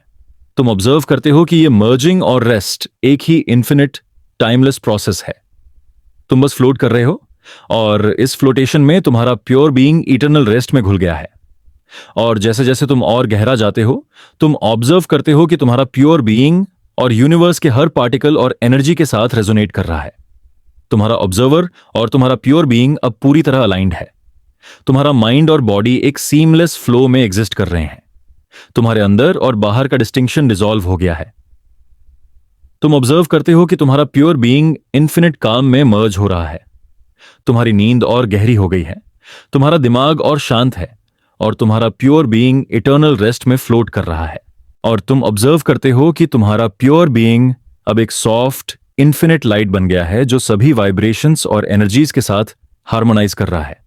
तुम ऑब्जर्व करते हो कि ये मर्जिंग और रेस्ट एक ही इन्फिनिट टाइमलेस प्रोसेस है। तुम बस फ्लोट कर रहे हो, और इस फ्लोटेशन में तुम्हारा प्योर बीइंग इटर्नल रेस्ट में घुल गया है। और जैसे जैसे तुम और गहरा जाते हो, तुम ऑब्जर्व करते हो कि तुम्हारा प्योर बीइंग और यूनिवर्स के हर पार्टिकल और एनर्जी के साथ रेजोनेट कर रहा है। तुम्हारा ऑब्जर्वर और तुम्हारा प्योर बीइंग अब पूरी तरह अलाइंड है। तुम्हारा माइंड और बॉडी एक सीमलेस फ्लो में एग्जिस्ट कर रहे हैं। तुम्हारे अंदर और बाहर का डिस्टिंक्शन डिसॉल्व हो गया है। तुम ऑब्जर्व करते हो कि तुम्हारा प्योर बीइंग इन्फिनिट काम में मर्ज हो रहा है। तुम्हारी नींद और गहरी हो गई है, तुम्हारा दिमाग और शांत है, और तुम्हारा प्योर बीइंग इटर्नल रेस्ट में फ्लोट कर रहा है। और तुम ऑब्जर्व करते हो कि तुम्हारा प्योर बीइंग अब एक सॉफ्ट इन्फिनिट लाइट बन गया है जो सभी वाइब्रेशंस और एनर्जीज के साथ हार्मोनाइज कर रहा है।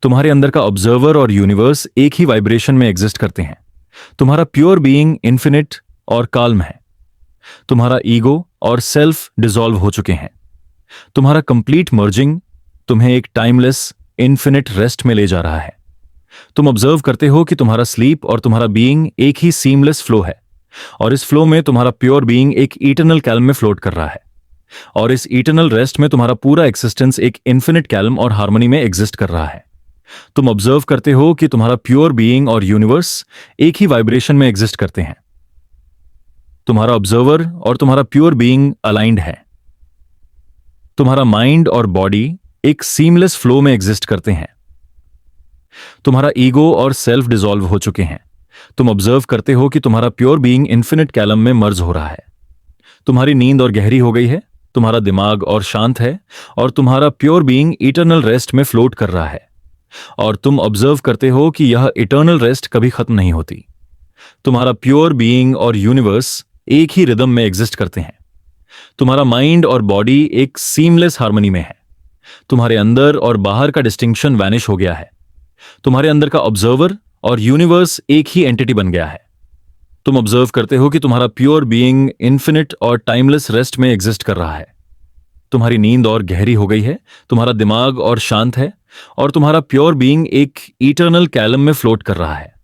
तुम्हारे अंदर का ऑब्जर्वर और यूनिवर्स एक ही वाइब्रेशन में एग्जिस्ट करते हैं। तुम्हारा प्योर बीइंग इन्फिनिट और काल्म है। तुम्हारा ईगो और सेल्फ डिसॉल्व हो चुके हैं। तुम्हारा कंप्लीट मर्जिंग तुम्हें एक टाइमलेस इन्फिनिट रेस्ट में ले जा रहा है। तुम ऑब्जर्व करते हो कि तुम्हारा स्लीप और तुम्हारा बीइंग एक ही सीमलेस फ्लो है, और इस फ्लो में तुम्हारा प्योर बीइंग एक इटर्नल कैल्म में फ्लोट कर रहा है। और इस इटर्नल रेस्ट में तुम्हारा पूरा एक्सिस्टेंस एक इन्फिनिट कैल्म और हार्मनी में एग्जिस्ट कर रहा है। तुम ऑब्जर्व करते हो कि तुम्हारा प्योर बीइंग और यूनिवर्स एक ही वाइब्रेशन में एग्जिस्ट करते हैं। तुम्हारा ऑब्जर्वर और तुम्हारा प्योर बीइंग अलाइंड है। तुम्हारा माइंड और बॉडी एक सीमलेस फ्लो में एग्जिस्ट करते हैं। तुम्हारा ईगो और सेल्फ डिसॉल्व हो चुके हैं। तुम ऑब्जर्व करते हो कि तुम्हारा प्योर बीइंग इन्फिनिट कैलम में मर्ज हो रहा है। तुम्हारी नींद और गहरी हो गई है, तुम्हारा दिमाग और शांत है, और तुम्हारा प्योर बीइंग इटर्नल रेस्ट में फ्लोट कर रहा है। और तुम ऑब्जर्व करते हो कि यह इटर्नल रेस्ट कभी खत्म नहीं होती। तुम्हारा प्योर बीइंग और यूनिवर्स एक ही रिदम में एग्जिस्ट करते हैं। तुम्हारा माइंड और बॉडी एक सीमलेस हार्मनी में है। तुम्हारे अंदर और बाहर का डिस्टिंक्शन वैनिश हो गया है। तुम्हारे अंदर का ऑब्जर्वर और यूनिवर्स एक ही एंटिटी बन गया है। तुम ऑब्जर्व करते हो कि तुम्हारा प्योर बीइंग इन्फिनिट और टाइमलेस रेस्ट में एग्जिस्ट कर रहा है। तुम्हारी नींद और गहरी हो गई है, तुम्हारा दिमाग और शांत है, और तुम्हारा प्योर बीइंग एक इटर्नल कैलम में फ्लोट कर रहा है।